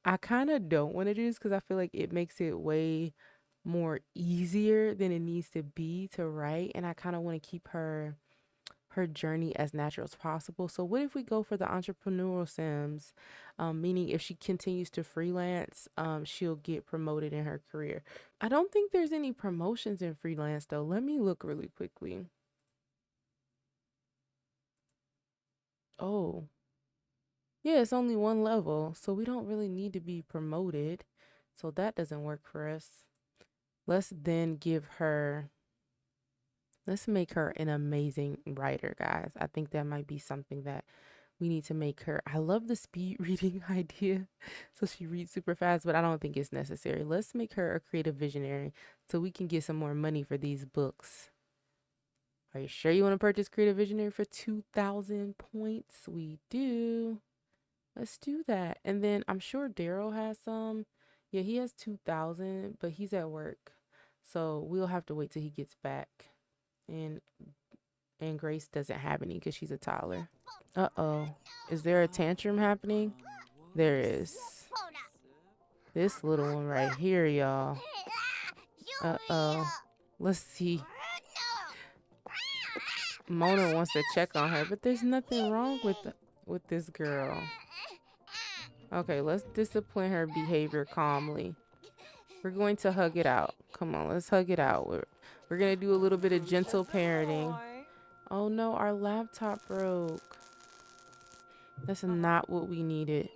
I kind of don't want to do this because I feel like it makes it way more easier than it needs to be to write, and I kind of want to keep her journey as natural as possible. So what if we go for the entrepreneurial sims, meaning if she continues to freelance, she'll get promoted in her career. I don't think there's any promotions in freelance though. Let me look really quickly. Oh, yeah, it's only one level, so we don't really need to be promoted. So that doesn't work for us. Let's then let's make her an amazing writer, guys. I think that might be something that we need to make her. I love the speed reading idea. So she reads super fast, but I don't think it's necessary. Let's make her a creative visionary so we can get some more money for these books. Are you sure you want to purchase creative visionary for 2,000 points? We do. Let's do that. And then I'm sure Daryl has some. Yeah, he has 2,000, but he's at work. So we'll have to wait till he gets back. And And Grace doesn't have any because she's a toddler. Uh-oh. Is there a tantrum happening? There is. This little one right here, y'all. Uh-oh. Let's see. Mona wants to check on her, but there's nothing wrong with this girl. Okay, let's discipline her behavior calmly. We're going to hug it out. Come on, let's hug it out. We're going to do a little bit of gentle parenting. Oh no, our laptop broke. That's not what we needed.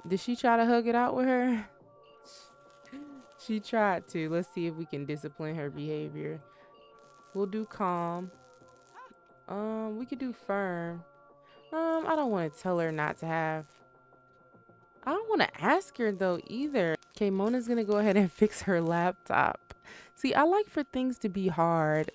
Did she try to hug it out with her? She tried to. Let's see if we can discipline her behavior. We'll do calm. We could do firm. I don't want to tell her not to have. I don't want to ask her though either. Okay, Mona's gonna go ahead and fix her laptop. See, I like for things to be hard.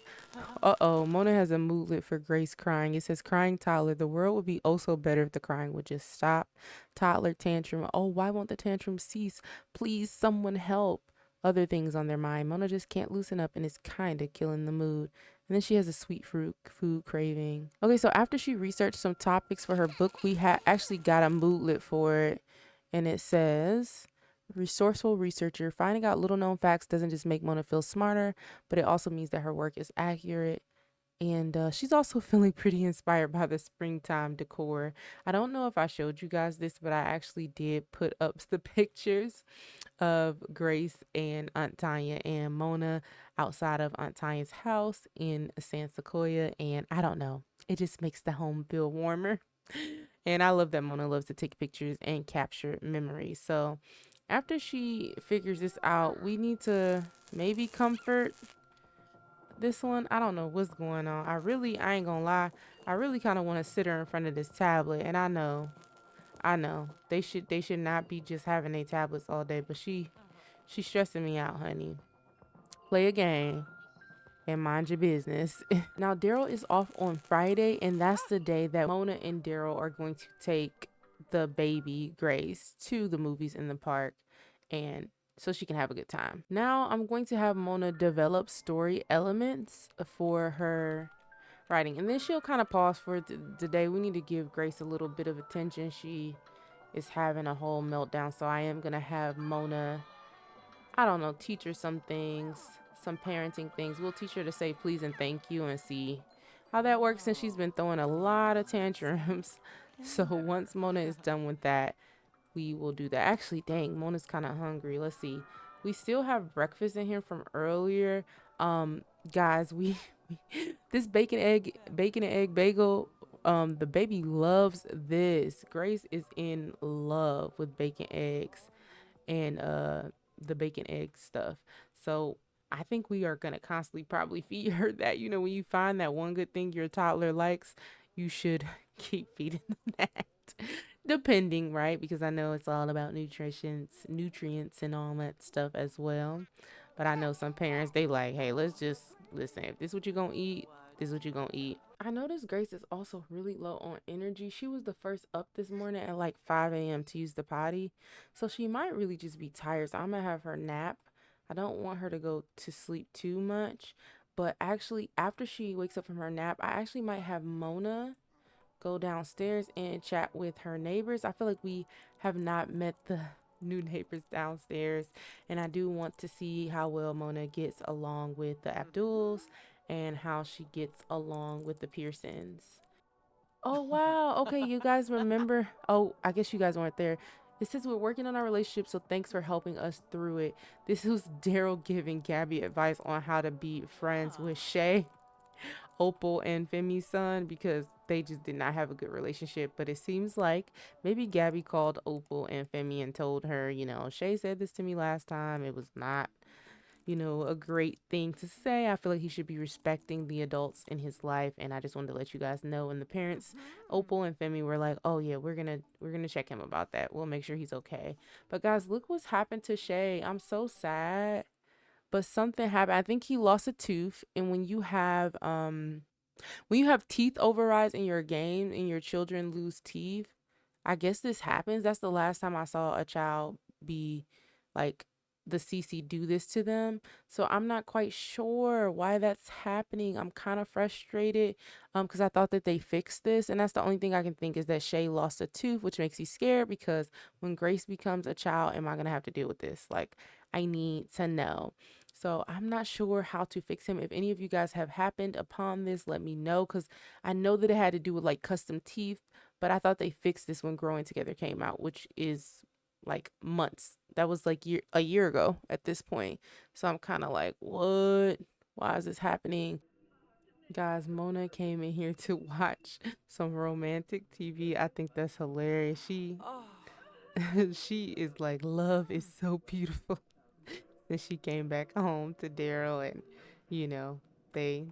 Uh-oh, Mona has a moodlet for Grace crying. It says, crying toddler. The world would be oh so better if the crying would just stop. Toddler tantrum. Oh, why won't the tantrum cease? Please, someone help. Other things on their mind. Mona just can't loosen up and is kind of killing the mood. And then she has a sweet fruit food craving. Okay, so after she researched some topics for her book, we actually got a moodlet for it. And it says, resourceful researcher, finding out little known facts doesn't just make Mona feel smarter, but it also means that her work is accurate. And she's also feeling pretty inspired by the springtime decor. I don't know if I showed you guys this, but I actually did put up the pictures of Grace and Aunt Tanya and Mona outside of Aunt Tanya's house in San Sequoia. And I don't know, it just makes the home feel warmer. And I love that Mona loves to take pictures and capture memories. So after she figures this out, we need to maybe comfort this one. I don't know what's going on. I ain't gonna lie, I really kind of want to sit her in front of this tablet. And I know they should not be just having their tablets all day, but she's stressing me out, honey. Play a game and mind your business. Now, Daryl is off on Friday, and that's the day that Mona and Daryl are going to take the baby Grace to the movies in the park, and so she can have a good time. Now, I'm going to have Mona develop story elements for her writing, and then she'll kind of pause for the day. We need to give Grace a little bit of attention. She is having a whole meltdown, so I am going to have Mona, I don't know, teach her some things, some parenting things. We'll teach her to say please and thank you and see how that works, since she's been throwing a lot of tantrums. So once Mona is done with that, we will do that. Actually, dang, Mona's kind of hungry. Let's see. We still have breakfast in here from earlier. Guys, we this bacon and egg bagel, the baby loves this. Grace is in love with bacon eggs and the bacon egg stuff. So I think we are gonna constantly probably feed her that. You know, when you find that one good thing your toddler likes, you should keep feeding them that. Depending, right? Because I know it's all about nutrients and all that stuff as well. But I know some parents, they like, hey, let's just listen. If this is what you're gonna eat, this is what you're gonna eat. I noticed Grace is also really low on energy. She was the first up this morning at like 5 a.m. to use the potty. So she might really just be tired. So I'm gonna have her nap. I don't want her to go to sleep too much. But actually, after she wakes up from her nap, I actually might have Mona go downstairs and chat with her neighbors. I feel like we have not met the new neighbors downstairs, and I do want to see how well Mona gets along with the Abduls and how she gets along with the Pearsons. Oh wow, okay, you guys remember, oh, I guess you guys weren't there. It says we're working on our relationship, so thanks for helping us through it. This was Daryl giving Gabby advice on how to be friends with Shay, Opal, and Femi's son, because they just did not have a good relationship. But it seems like maybe Gabby called Opal and Femi and told her, you know, Shay said this to me last time. It was not, you know, a great thing to say. I feel like he should be respecting the adults in his life, and I just wanted to let you guys know. And the parents, Opal and Femi, were like, oh yeah, we're gonna check him about that. We'll make sure he's okay. But guys, look what's happened to Shay. I'm so sad. But something happened. I think he lost a tooth, and when you have teeth overrides in your game and your children lose teeth, I guess this happens. That's the last time I saw a child be like the CC do this to them. So I'm not quite sure why that's happening. I'm kind of frustrated because I thought that they fixed this. And that's the only thing I can think is that Shay lost a tooth, which makes me scared because when Grace becomes a child, am I going to have to deal with this? Like, I need to know. So I'm not sure how to fix him. If any of you guys have happened upon this, let me know because I know that it had to do with like custom teeth, but I thought they fixed this when Growing Together came out, which is like months. That was like a year ago at this point. So I'm kind of like, what? Why is this happening? Guys, Mona came in here to watch some romantic TV. I think that's hilarious. She Oh, she is like, love is so beautiful. Then she came back home to Daryl and you know, they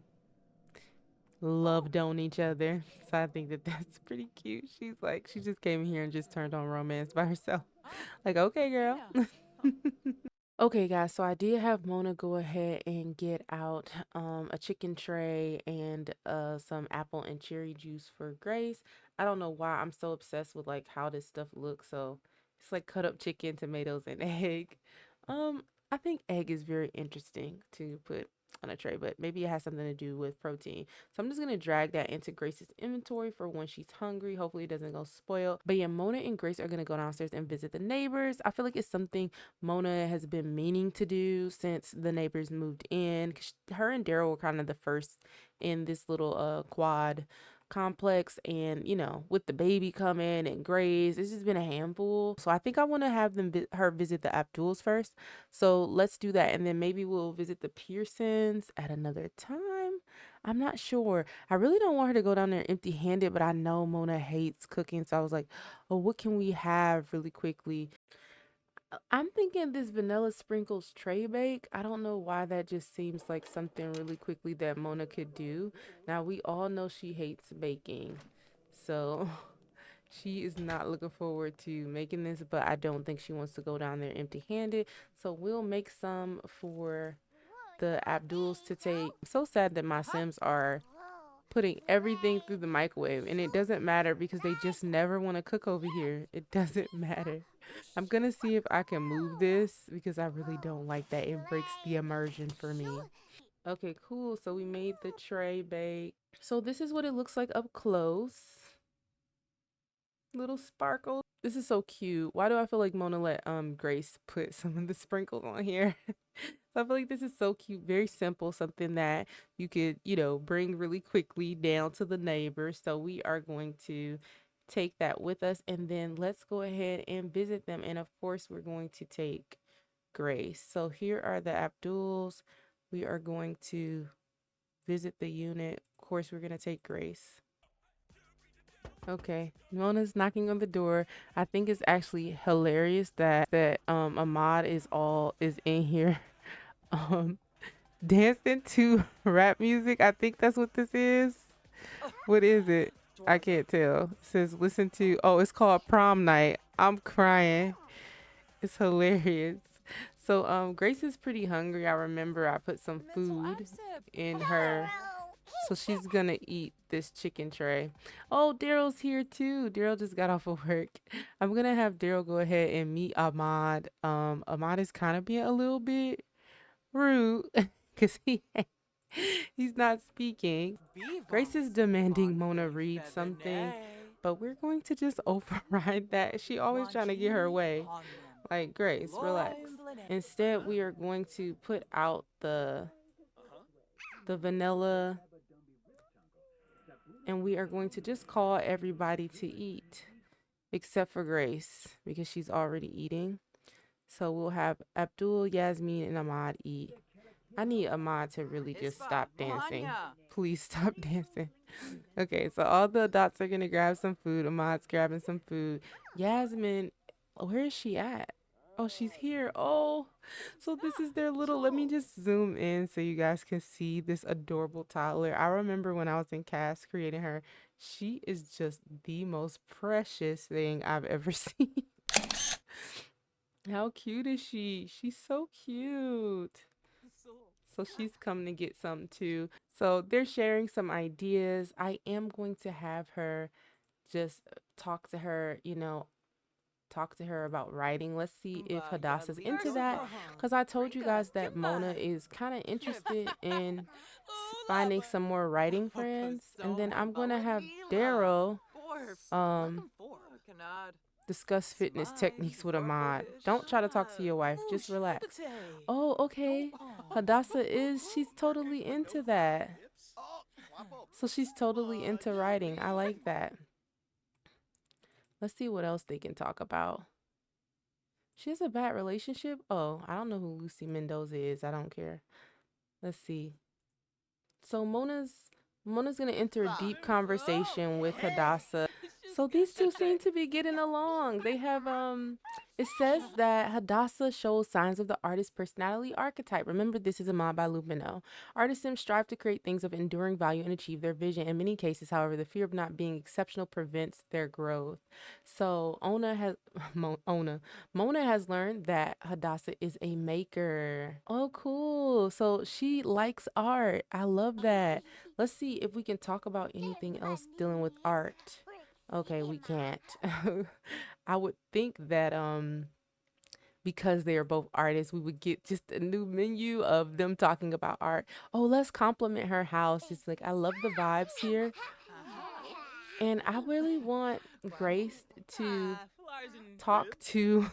loved on each other. So I think that that's pretty cute. She's like, she just came in here and just turned on romance by herself. Like, okay, girl. yeah. Okay, guys, so I did have Mona go ahead and get out a chicken tray and some apple and cherry juice for Grace. I don't know why I'm so obsessed with like how this stuff looks. So it's like cut up chicken, tomatoes, and egg. Um, I think egg is very interesting to put on a tray, but maybe it has something to do with protein. So I'm just gonna drag that into Grace's inventory for when she's hungry. Hopefully it doesn't go spoiled. But yeah, Mona and Grace are gonna go downstairs and visit the neighbors. I feel like it's something Mona has been meaning to do since the neighbors moved in. 'Cause her and Daryl were kind of the first in this little quad complex, and you know, with the baby coming and Grace, it's just been a handful. So I think I want to have them her visit the Abduls first. So let's do that, and then maybe we'll visit the Pearsons at another time. I'm not sure. I really don't want her to go down there empty-handed, but I know Mona hates cooking, so I was like, oh, what can we have really quickly? I'm thinking this vanilla sprinkles tray bake. I don't know why that just seems like something really quickly that Mona could do. Now, we all know she hates baking. So she is not looking forward to making this, but I don't think she wants to go down there empty-handed. So we'll make some for the Abduls to take. I'm so sad that my Sims are putting everything through the microwave, and it doesn't matter because they just never want to cook over here. It doesn't matter. I'm gonna see if I can move this because I really don't like that. It breaks the immersion for me. Okay, cool. So we made the tray bake. So this is what it looks like up close. Little sparkles. This is so cute. Why do I feel like Mona let Grace put some of the sprinkles on here? So I feel like this is so cute, very simple, something that you could, you know, bring really quickly down to the neighbors. So we are going to take that with us, and then let's go ahead and visit them. And of course, we're going to take Grace. So here are the Abduls. We are going to visit the unit. Of course, we're going to take Grace. Okay, Mona's knocking on the door. I think it's actually hilarious that Ahmad is in here um dancing to rap music. I think that's what this is. What is it? I can't tell. It says listen to, oh, it's called Prom Night. I'm crying. It's hilarious. So Grace is pretty hungry. I remember I put some food in her. So she's gonna eat this chicken tray. Oh, Daryl's here too. Daryl just got off of work. I'm gonna have Daryl go ahead and meet Ahmad. Ahmad is kind of being a little bit rude because he's not speaking. Grace is demanding Mona read something, but we're going to just override that. She always trying to get her way. Like, Grace, relax. Instead, we are going to put out the vanilla, and we are going to just call everybody to eat except for Grace because she's already eating. So we'll have Abdul, Yasmin, and Ahmad eat. I need Ahmad to really just stop dancing. Please stop dancing. Okay, so all the adults are gonna grab some food. Ahmad's grabbing some food. Yasmin, where is she at? Oh, she's here. Oh, so this is their little. Let me just zoom in so you guys can see this adorable toddler. I remember when I was in cast creating her. She is just the most precious thing I've ever seen. How cute is she? She's so cute. So she's coming to get some too. So they're sharing some ideas. I am going to have her just talk to her, you know, talk to her about writing. Let's see if Hadassah's into that, because I told you guys that Mona is kind of interested in finding some more writing friends. And then I'm going to have Daryl discuss fitness techniques with a mod. Don't try to talk to your wife. Just relax. Oh, okay. Hadassah she's totally into that. So she's totally into writing. I like that. Let's see what else they can talk about. She has a bad relationship? Oh, I don't know who Lucy Mendoza is. I don't care. Let's see. So Mona's gonna enter a deep conversation with Hadassah. So these two seem to be getting along. They have it says that Hadassah shows signs of the artist's personality archetype. Remember, this is a mod by Lupino. Artists strive to create things of enduring value and achieve their vision. In many cases, however, the fear of not being exceptional prevents their growth. So Mona has learned that Hadassah is a maker. Oh, cool. So she likes art. I love that. Let's see if we can talk about anything else dealing with art. Okay, we can't. I would think that because they are both artists, we would get just a new menu of them talking about art. Oh, let's compliment her house. Just like, I love the vibes here. And I really want Grace to talk to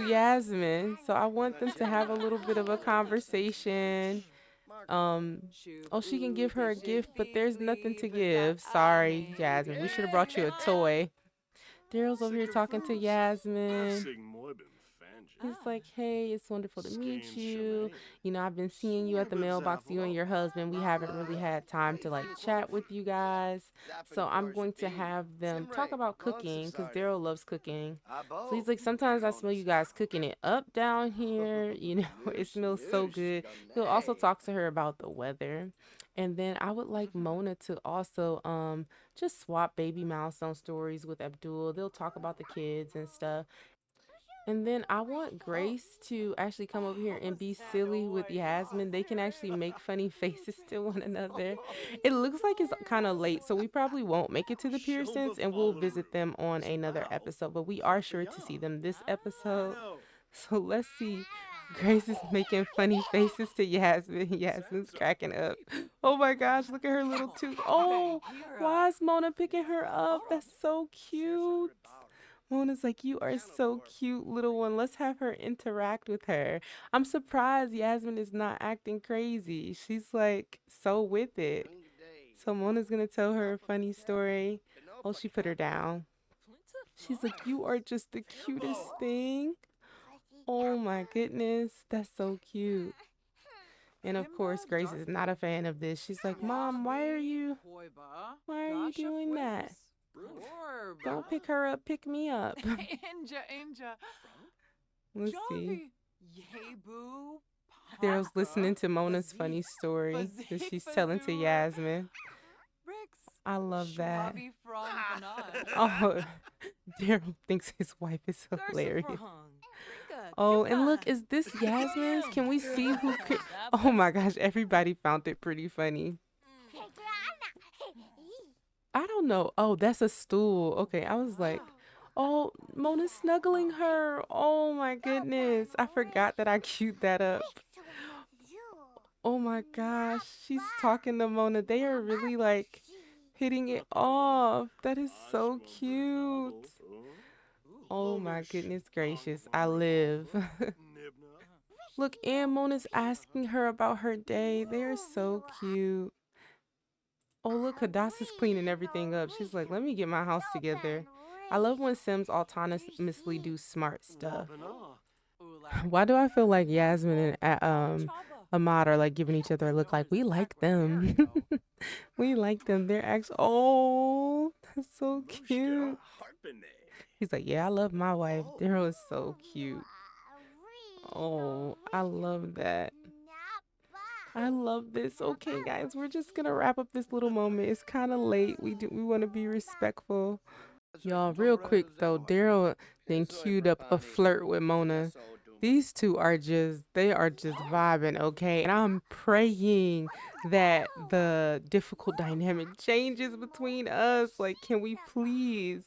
Yasmin. So I want them to have a little bit of a conversation. Oh, she can give her a gift, but there's nothing to give. Sorry, Yasmin. We should have brought you a toy. Daryl's over here talking to Yasmin. He's like, hey, it's wonderful to meet you. You know, I've been seeing you at the mailbox, you and your husband. We haven't really had time to like chat with you guys. So I'm going to have them talk about cooking because Daryl loves cooking. So he's like, sometimes I smell you guys cooking it up down here. You know, it smells so good. He'll also talk to her about the weather. And then I would like Mona to also just swap baby milestone stories with Abdul. They'll talk about the kids and stuff. And then I want Grace to actually come over here and be silly with Yasmin. They can actually make funny faces to one another. It looks like it's kind of late, so we probably won't make it to the Pearsons, and we'll visit them on another episode. But we are sure to see them this episode. So let's see. Grace is making funny faces to Yasmin. Yasmin's cracking up. Oh my gosh, look at her little tooth. Oh, why is Mona picking her up? That's so cute. Mona's like, you are so cute, little one. Let's have her interact with her. I'm surprised Yasmin is not acting crazy. She's like so with it. So Mona's gonna tell her a funny story. Oh, she put her down. She's like, you are just the cutest thing. Oh my goodness, that's so cute. And of course, Grace is not a fan of this. She's like, Mom, why are you doing that? Don't pick her up, pick me up. Let's see. Daryl's listening to Mona's funny story that she's telling to Yasmin. I love that. Oh, Daryl thinks his wife is hilarious. Oh, and look, is this Yasmin's? Can we see who could? Oh my gosh, everybody found it pretty funny. I don't know. Oh, that's a stool. Okay, I was like, oh, Mona's snuggling her. Oh my goodness. I forgot that I queued that up. Oh my gosh, she's talking to Mona. They are really like hitting it off. That is so cute. Oh my goodness gracious. I live. Look, and Mona's asking her about her day. They're so cute. Oh, look, Hadassah's cleaning everything up. She's like, let me get my house together. I love when Sims autonomously do smart stuff. Why do I feel like Yasmin and Ahmad are like giving each other a look like we like them? We like them. They're actually, oh, that's so cute. He's like, yeah, I love my wife. Daryl is so cute. Oh, I love that. I love this. Okay, guys, we're just gonna wrap up this little moment. It's kind of late. We want to be respectful. Y'all, real quick though, Daryl then queued up a flirt with Mona. These two are they are just vibing, okay? And I'm praying that the difficult dynamic changes between us. Like, can we please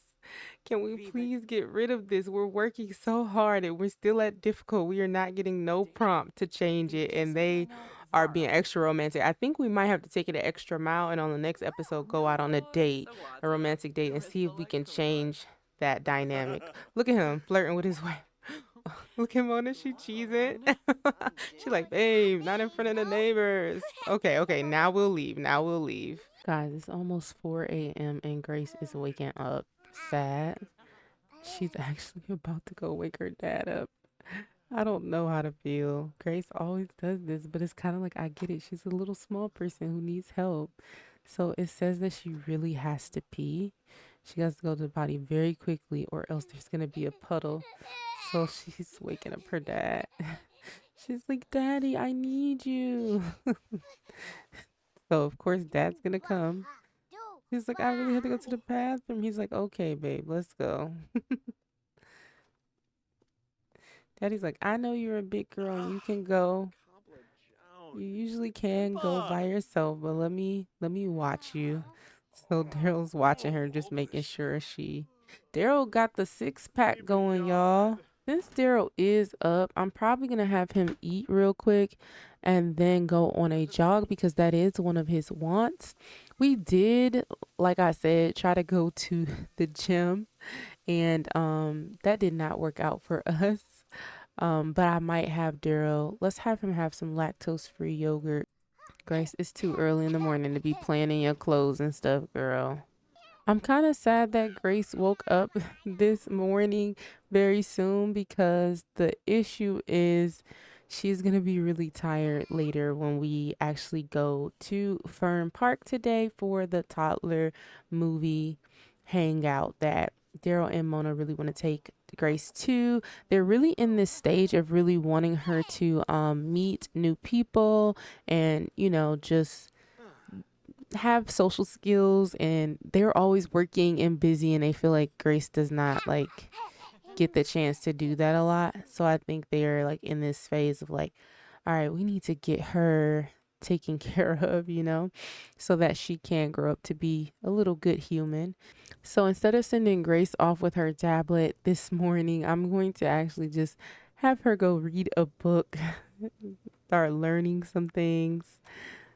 Can we Viva please get rid of this? We're working so hard and we're still at difficult. We are not getting no prompt to change it, and they are being extra romantic. I think we might have to take it an extra mile and on the next episode go out on a date, a romantic date, and see if we can change that dynamic. Look at him flirting with his wife. Look at Mona, she cheesing. She like, babe, not in front of the neighbors. Okay, okay, now we'll leave. Now we'll leave. Guys, it's almost 4 a.m. and Grace is waking up sad. She's actually about to go wake her dad up. I don't know how to feel. Grace always does this, but it's kind of like I get it. She's a little small person who needs help. So it says that she really has to pee. She has to go to the potty very quickly, or else there's going to be a puddle. So she's waking up her dad. She's like, Daddy, I need you. So, of course, Dad's going to come. He's like, I really have to go to the bathroom. He's like, okay, babe, let's go. Daddy's like, I know you're a big girl and you can go. You usually can go by yourself, but let me watch you. So Daryl's watching her, just making sure Daryl got the 6-pack going, y'all. Since Daryl is up, I'm probably gonna have him eat real quick and then go on a jog because that is one of his wants. We did, like I said, try to go to the gym, and that did not work out for us. But I might have Daryl. Let's have him have some lactose-free yogurt. Grace, it's too early in the morning to be playing in your clothes and stuff, girl. I'm kind of sad that Grace woke up this morning very soon because the issue is she's going to be really tired later when we actually go to Fern Park today for the Toddler movie hangout that Daryl and Mona really want to take Grace to. They're really in this stage of really wanting her to meet new people and, you know, just have social skills, and they're always working and busy, and they feel like Grace does not like get the chance to do that a lot. So I think they're like in this phase of like, all right, we need to get her taken care of, you know, so that she can grow up to be a little good human. So instead of sending Grace off with her tablet this morning, I'm going to actually just have her go read a book, start learning some things.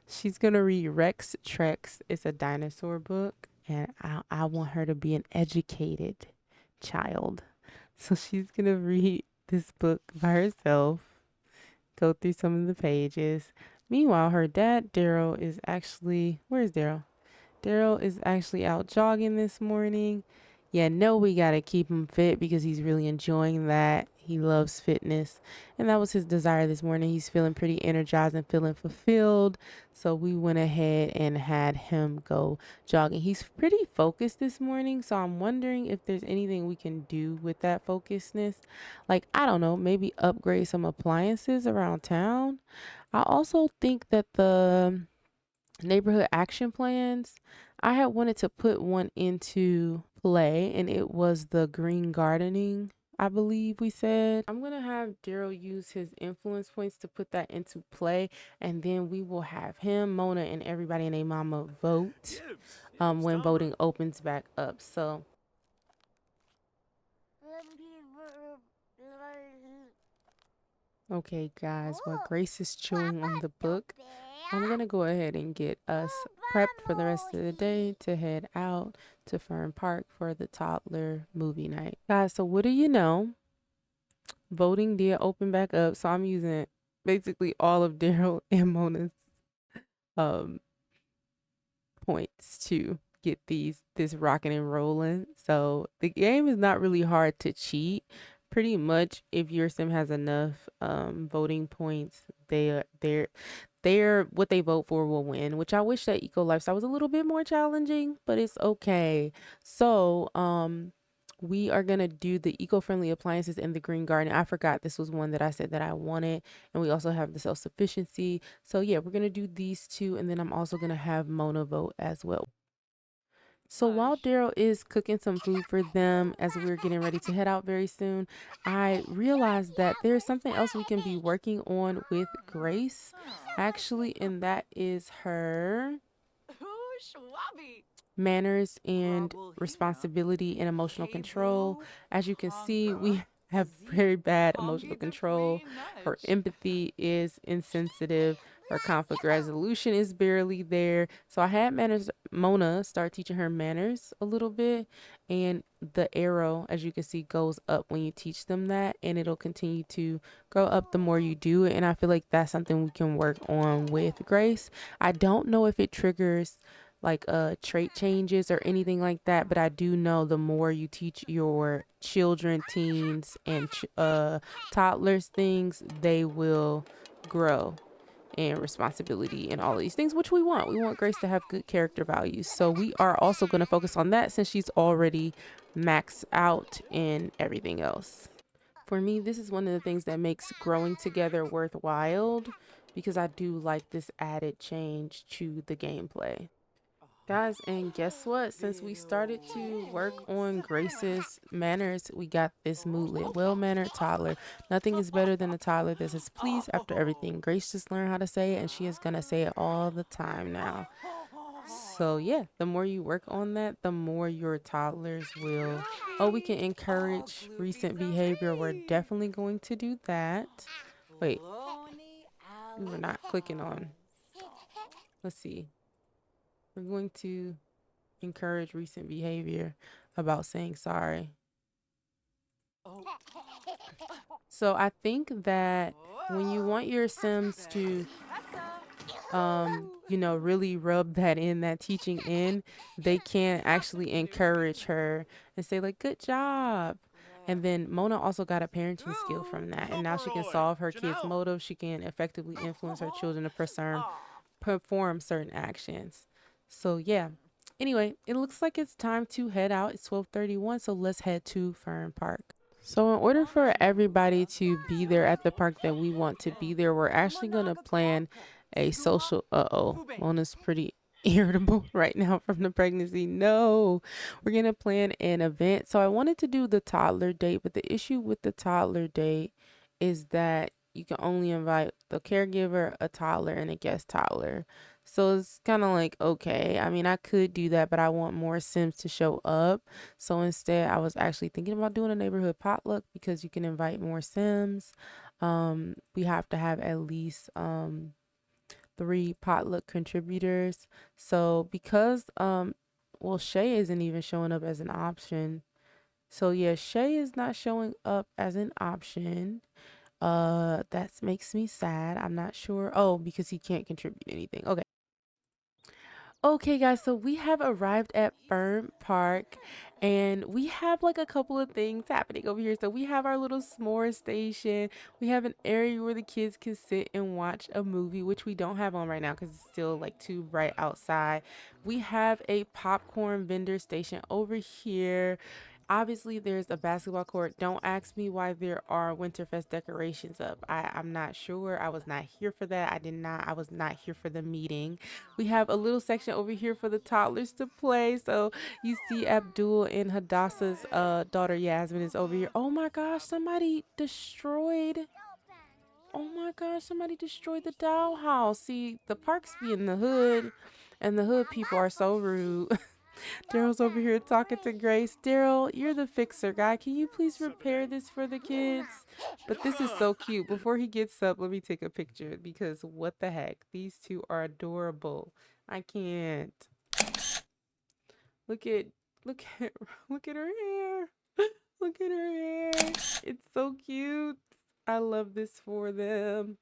She's going to read Rex Trex. It's a dinosaur book, and I want her to be an educated child. So she's going to read this book by herself, go through some of the pages. Meanwhile, her dad, Daryl, is actually, where's Daryl? Daryl is actually out jogging this morning. Yeah, no, we got to keep him fit because he's really enjoying that. He loves fitness. And that was his desire this morning. He's feeling pretty energized and feeling fulfilled. So we went ahead and had him go jogging. He's pretty focused this morning. So I'm wondering if there's anything we can do with that focusedness. Like, I don't know, maybe upgrade some appliances around town. I also think that the neighborhood action plans, I had wanted to put one into play, and it was the green gardening, I believe we said. I'm going to have Daryl use his influence points to put that into play, and then we will have him, Mona, and everybody and their mama vote when voting opens back up. So okay, guys, while Grace is chewing on the book, I'm going to go ahead and get us prepped for the rest of the day to head out to Fern Park for the Toddler movie night. Guys, so what do you know? Voting did open back up, so I'm using basically all of Daryl and Mona's points to get this rocking and rolling. So the game is not really hard to cheat. Pretty much, if your sim has enough voting points, they're what they vote for will win, which I wish that EcoLifestyle was a little bit more challenging, but it's okay. So we are gonna do the eco-friendly appliances in the green garden. I forgot this was one that I said that I wanted, and we also have the self-sufficiency. So yeah, we're gonna do these two, and then I'm also gonna have Mona vote as well. So while Daryl is cooking some food for them as we're getting ready to head out very soon, I realized that there's something else we can be working on with Grace, actually, and that is her Ooh, Schwabby. manners and responsibility and emotional control. As you can see, we have very bad emotional control. Her empathy is insensitive. Her conflict resolution is barely there. So I had Mona start teaching her manners a little bit, and the arrow, as you can see, goes up when you teach them that, and it'll continue to grow up the more you do it. And I feel like that's something we can work on with Grace. I don't know if it triggers like trait changes or anything like that, but I do know the more you teach your children, teens, and toddlers things, they will grow and responsibility and all of these things, which we want. We want Grace to have good character values. So we are also going to focus on that since she's already maxed out in everything else. For me, this is one of the things that makes growing together worthwhile because I do like this added change to the gameplay. Guys, and guess what? Since we started to work on Grace's manners, we got this moodlet, well-mannered toddler. Nothing is better than a toddler that says please after everything. Grace just learned how to say it, and she is going to say it all the time now. So yeah, the more you work on that, the more your toddlers will. Oh, we can encourage recent behavior. We're definitely going to do that. Wait, we were not clicking on. Let's see. We're going to encourage recent behavior about saying sorry. So I think that when you want your Sims to really rub that teaching in, they can actually encourage her and say like, good job. And then Mona also got a parenting skill from that. And now she can solve her kids' motives. She can effectively influence her children to perform certain actions. So yeah. Anyway, it looks like it's time to head out. It's 12:31, so let's head to Fern Park. So in order for everybody to be there at the park that we want to be there, we're actually going to plan a social. Mona's pretty irritable right now from the pregnancy. No, we're going to plan an event. So I wanted to do the toddler date, but the issue with the toddler date is that you can only invite the caregiver, a toddler, and a guest toddler. So it's kind of like, okay, I mean, I could do that, but I want more Sims to show up. So instead, I was actually thinking about doing a neighborhood potluck because you can invite more Sims. We have to have at least 3 potluck contributors. So because Shay isn't even showing up as an option. So yeah, Shay is not showing up as an option. That makes me sad. I'm not sure. Oh, because he can't contribute anything. Okay. Okay, guys, so we have arrived at Fern Park and we have like a couple of things happening over here. So we have our little s'more station. We have an area where the kids can sit and watch a movie, which we don't have on right now because it's still like too bright outside. We have a popcorn vendor station over here. Obviously, there's a basketball court. Don't ask me why there are Winterfest decorations up. I'm not sure. I was not here for that. I was not here for the meeting. We have a little section over here for the toddlers to play. So you see Abdul and Hadassah's daughter Yasmin is over here. Oh my gosh, somebody destroyed. Oh my gosh, somebody destroyed the dollhouse. See, the parks be in the hood, and the hood people are so rude. Daryl's over here talking to Grace. Daryl, you're the fixer guy. Can you please repair this for the kids? But this is so cute. Before he gets up, let me take a picture because what the heck? These two are adorable. I can't. Look at look at look at her hair. Look at her hair. It's so cute. I love this for them.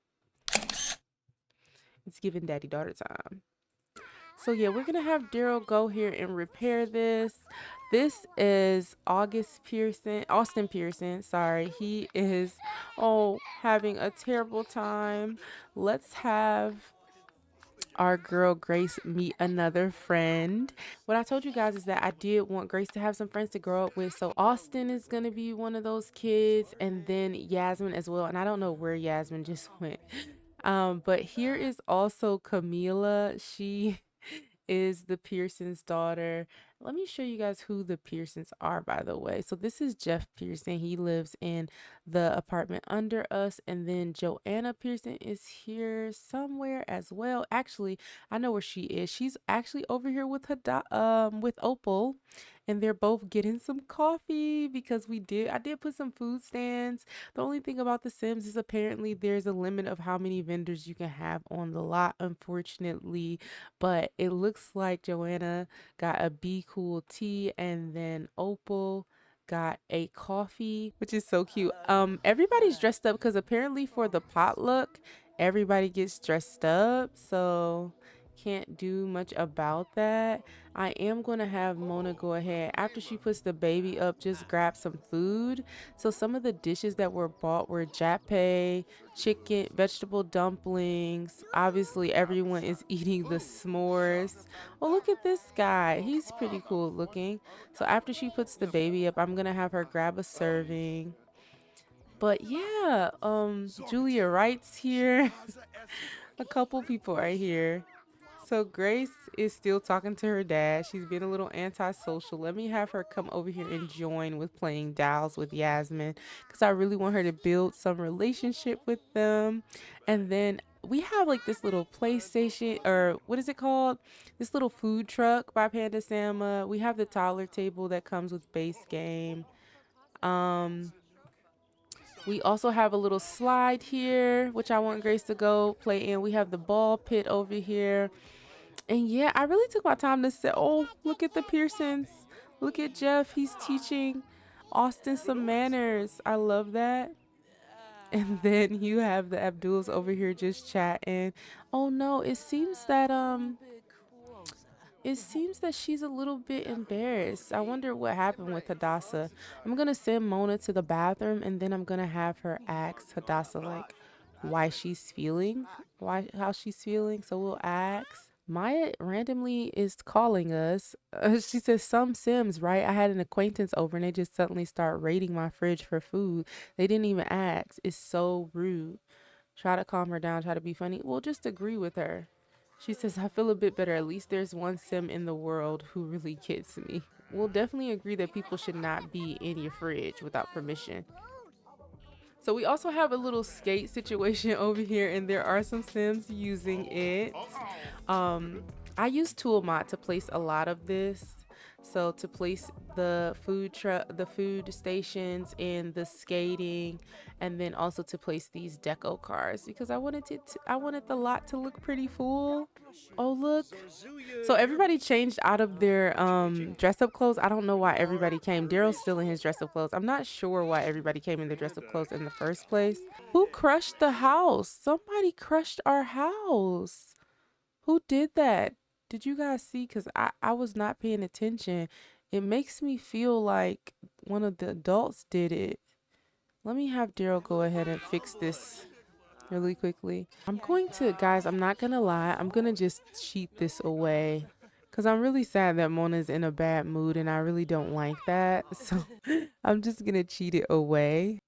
It's giving daddy daughter time. So yeah, we're gonna have Daryl go here and repair this. This is Austin Pearson, sorry. He is having a terrible time. Let's have our girl Grace meet another friend. What I told you guys is that I did want Grace to have some friends to grow up with. So Austin is gonna be one of those kids, and then Yasmin as well. And I don't know where Yasmin just went. But here is also Camila. She is the Pearson's daughter. Let me show you guys who the Pearsons are, by the way. So this is Jeff Pearson. He lives in the apartment under us. And then Joanna Pearson is here somewhere as well. Actually, I know where she is. She's actually over here with with Opal. And they're both getting some coffee because I did put some food stands. The only thing about The Sims is apparently there's a limit of how many vendors you can have on the lot, unfortunately. But it looks like Joanna got a Be Cool tea, and then Opal got a coffee, which is so cute. Everybody's dressed up because apparently for the potluck, everybody gets dressed up, so can't do much about that. I am going to have Mona go ahead after she puts the baby up, just grab some food. So some of the dishes that were bought were jappae, chicken, vegetable dumplings. Obviously everyone is eating the s'mores. Oh, look at this guy. He's pretty cool looking. So after she puts the baby up, I'm going to have her grab a serving. But yeah, Julia Wright's here. A couple people are here. So Grace is still talking to her dad. She's being a little antisocial. Let me have her come over here and join with playing dolls with Yasmin because I really want her to build some relationship with them. And then we have like this little PlayStation, or what is it called? This little food truck by Panda Sama. We have the toddler table that comes with base game. We also have a little slide here, which I want Grace to go play in. We have the ball pit over here. And yeah, I really took my time to say, oh, look at the Pearsons. Look at Jeff. He's teaching Austin some manners. I love that. And then you have the Abduls over here just chatting. Oh no, it seems that she's a little bit embarrassed. I wonder what happened with Hadassah. I'm gonna send Mona to the bathroom and then I'm gonna have her ask Hadassah like how she's feeling. So we'll ask. Maya randomly is calling us. She says, some Sims, right? I had an acquaintance over and they just suddenly start raiding my fridge for food. They didn't even ask. It's so rude. Try to calm her down, try to be funny. Well, just agree with her. She says, I feel a bit better. At least there's one Sim in the world who really gets me. We'll definitely agree that people should not be in your fridge without permission. So we also have a little skate situation over here, and there are some Sims using it. I use Toolmot to place a lot of this. So to place the food stations and the skating, and then also to place these deco cars because I wanted the lot to look pretty full. Oh look. So everybody changed out of their dress up clothes. I don't know why everybody came. Daryl's still in his dress up clothes. I'm not sure why everybody came in their dress up clothes in the first place. Who crushed the house? Somebody crushed our house. Who did that? Did you guys see? Because I was not paying attention. It makes me feel like one of the adults did it. Let me have Daryl go ahead and fix this really quickly. Guys, I'm not going to lie. I'm going to just cheat this away. Because I'm really sad that Mona's in a bad mood and I really don't like that. So I'm just going to cheat it away.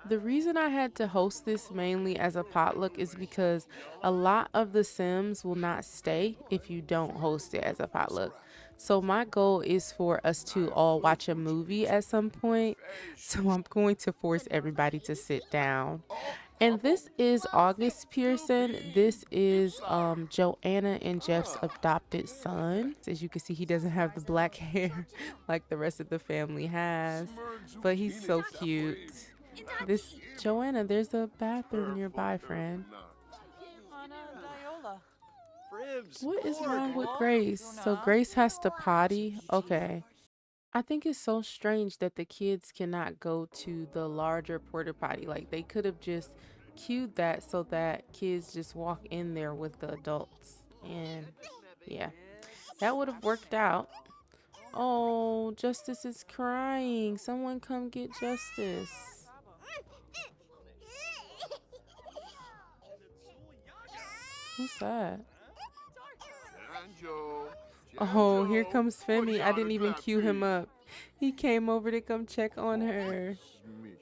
The reason I had to host this mainly as a potluck is because a lot of the Sims will not stay if you don't host it as a potluck. So my goal is for us to all watch a movie at some point. So I'm going to force everybody to sit down. And this is August Pearson. This is Joanna and Jeff's adopted son. As you can see, he doesn't have the black hair like the rest of the family has, but he's so cute. This Joanna, there's a bathroom nearby, friend. What is wrong with Grace? So Grace has to potty? Okay. I think it's so strange that the kids cannot go to the larger porta potty. Like they could have just queued that so that kids just walk in there with the adults. And yeah, that would have worked out. Oh, Justice is crying. Someone come get Justice. Who's that? Oh, here comes Femi. I didn't even cue him up. He came over to come check on her.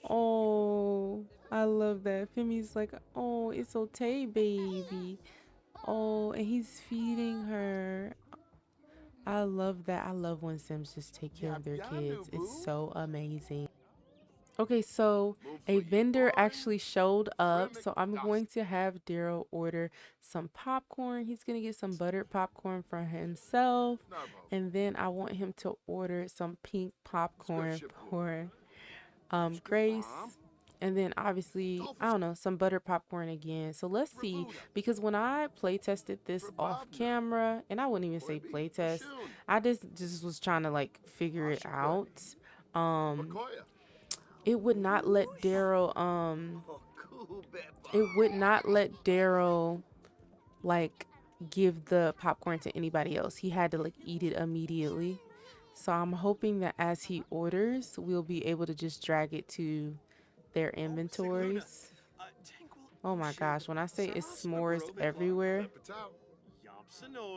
Oh, I love that. Femi's like, oh, it's okay, baby. Oh, and he's feeding her. I love that. I love when Sims just take care of their kids. It's so amazing. Okay, so a vendor actually showed up, so I'm going to have Daryl order some popcorn. He's gonna get some buttered popcorn for himself, and then I want him to order some pink popcorn for Grace, and then obviously I don't know, some buttered popcorn again. So let's see, because when I play tested this off camera, and I wouldn't even say play test, I just was trying to like figure it out. Um, it would not let Daryl it would not let Daryl like give the popcorn to anybody else. He had to like eat it immediately. So I'm hoping that as he orders, we'll be able to just drag it to their inventories. Oh my gosh, when I say it's s'mores everywhere.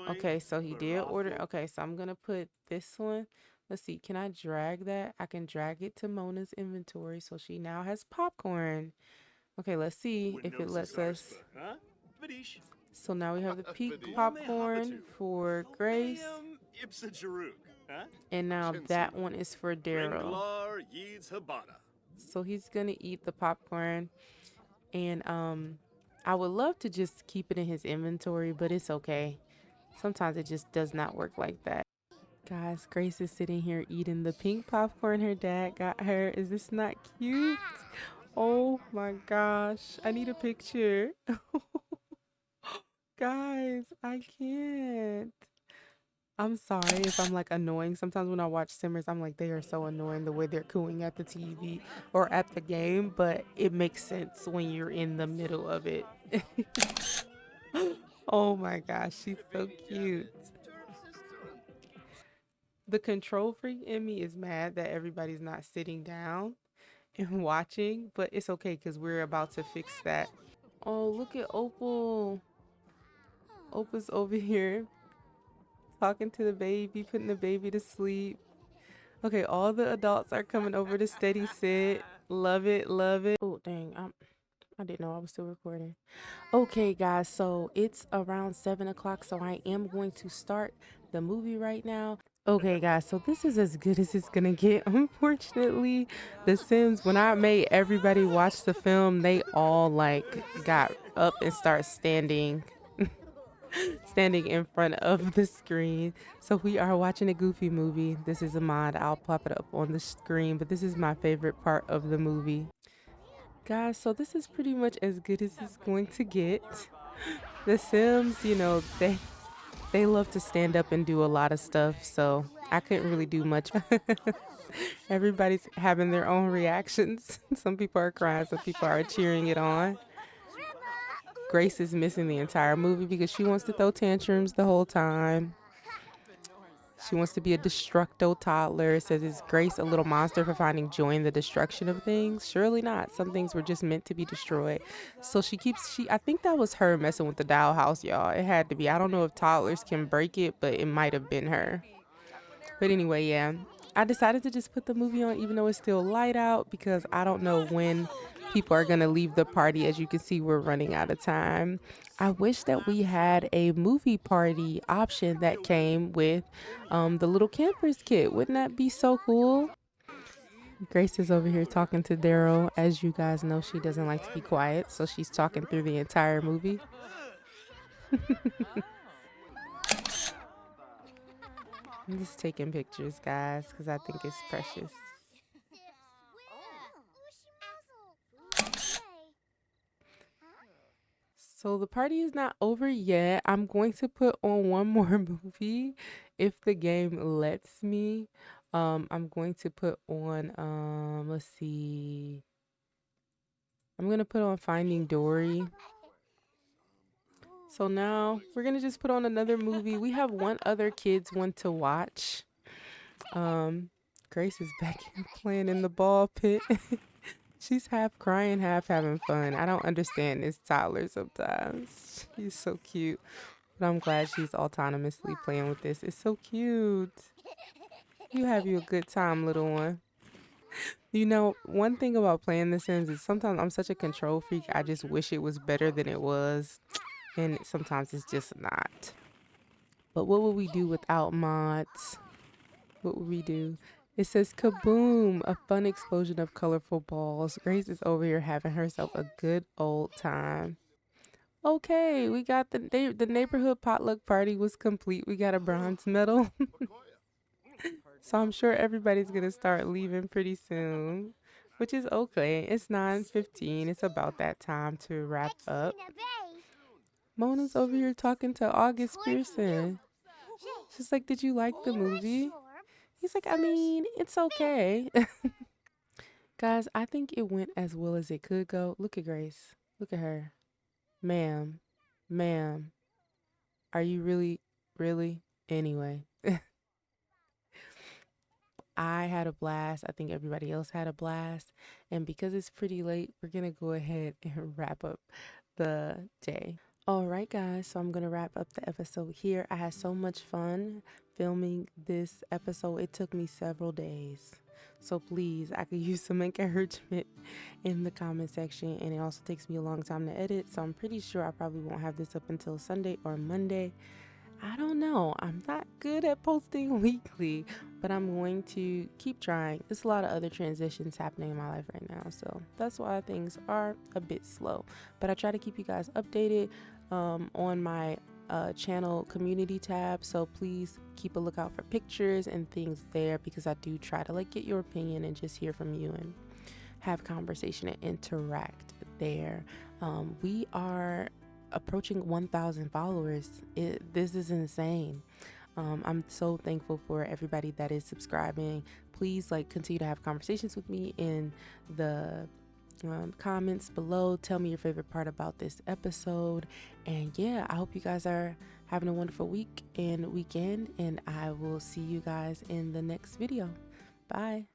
Okay, so he did order. Okay, so I'm gonna put this one. Let's see, can I drag that? I can drag it to Mona's inventory, so she now has popcorn. Okay, let's see if it lets us. So now we have the pink popcorn for Grace. And now that one is for Daryl. So he's gonna eat the popcorn. And I would love to just keep it in his inventory, but it's okay. Sometimes it just does not work like that. Guys, Grace is sitting here eating the pink popcorn her dad got her. Is this not cute? Oh my gosh. I need a picture. Guys, I can't. I'm sorry if I'm like annoying. Sometimes when I watch Simmers, I'm like, they are so annoying the way they're cooing at the TV or at the game, but it makes sense when you're in the middle of it. Oh my gosh, she's so cute. The control freak in me is mad that everybody's not sitting down and watching, but it's okay because we're about to fix that. Oh, look at Opal. Opal's over here talking to the baby, putting the baby to sleep. Okay, all the adults are coming over to steady sit. Love it, love it. Oh, dang, I didn't know I was still recording. Okay, guys, so it's around 7 o'clock, so I am going to start the movie right now. Okay, guys, so this is as good as it's gonna get. Unfortunately, The Sims, when I made everybody watch the film, they all like got up and start standing standing in front of the screen. So we are watching a Goofy movie. This is a mod. I'll pop it up on the screen, but this is my favorite part of the movie. Guys, so this is pretty much as good as it's going to get. The Sims, you know, they love to stand up and do a lot of stuff, so I couldn't really do much. Everybody's having their own reactions. Some people are crying, some people are cheering it on. Grace is missing the entire movie because she wants to throw tantrums the whole time. She wants to be a destructo toddler. Says, is Grace a little monster for finding joy in the destruction of things? Surely not. Some things were just meant to be destroyed. So I think that was her messing with the dollhouse, y'all. It had to be. I don't know if toddlers can break it, but it might have been her. But anyway, yeah. I decided to just put the movie on even though it's still light out because I don't know when people are going to leave the party. As you can see, we're running out of time. I wish that we had a movie party option that came with the little campers kit. Wouldn't that be so cool? Grace is over here talking to Daryl. As you guys know, she doesn't like to be quiet, so she's talking through the entire movie. I'm just taking pictures, guys, because I think it's precious. So the party is not over yet. I'm going to put on one more movie if the game lets me. I'm going to put on, let's see. I'm going to put on Finding Dory. So now we're going to just put on another movie. We have one other kids one to watch. Grace is back in playing in the ball pit. She's half crying, half having fun. I don't understand this toddler sometimes. She's so cute. But I'm glad she's autonomously playing with this. It's so cute. You have you a good time, little one. You know, one thing about playing The Sims is sometimes I'm such a control freak. I just wish it was better than it was. And sometimes it's just not. But what would we do without mods? What would we do? It says kaboom, a fun explosion of colorful balls. Grace is over here having herself a good old time. Okay, we got the neighborhood potluck party was complete. We got a bronze medal. So I'm sure everybody's going to start leaving pretty soon, which is okay. It's 9:15. It's about that time to wrap up. Mona's over here talking to August Pearson. She's like, "Did you like the movie?" He's like, "I mean, it's okay." Guys, I think it went as well as it could go. Look at Grace. Look at her. Ma'am, ma'am, are you really? Anyway, I had a blast. I think everybody else had a blast. And because it's pretty late, we're going to go ahead and wrap up the day. All right, guys. So I'm going to wrap up the episode here. I had so much fun filming this episode. It took me several days. So please, I could use some encouragement in the comment section. And it also takes me a long time to edit. So I'm pretty sure I probably won't have this up until Sunday or Monday. I don't know. I'm not good at posting weekly, but I'm going to keep trying. There's a lot of other transitions happening in my life right now, so that's why things are a bit slow. But I try to keep you guys updated on my channel community tab, so please keep a lookout for pictures and things there, because I do try to get your opinion and just hear from you and have conversation and interact there. We are approaching 1,000 followers. This is insane. I'm so thankful for everybody that is subscribing. Please continue to have conversations with me in the comments below. Tell me your favorite part about this episode. And yeah, I hope you guys are having a wonderful week and weekend, and I will see you guys in the next video. Bye.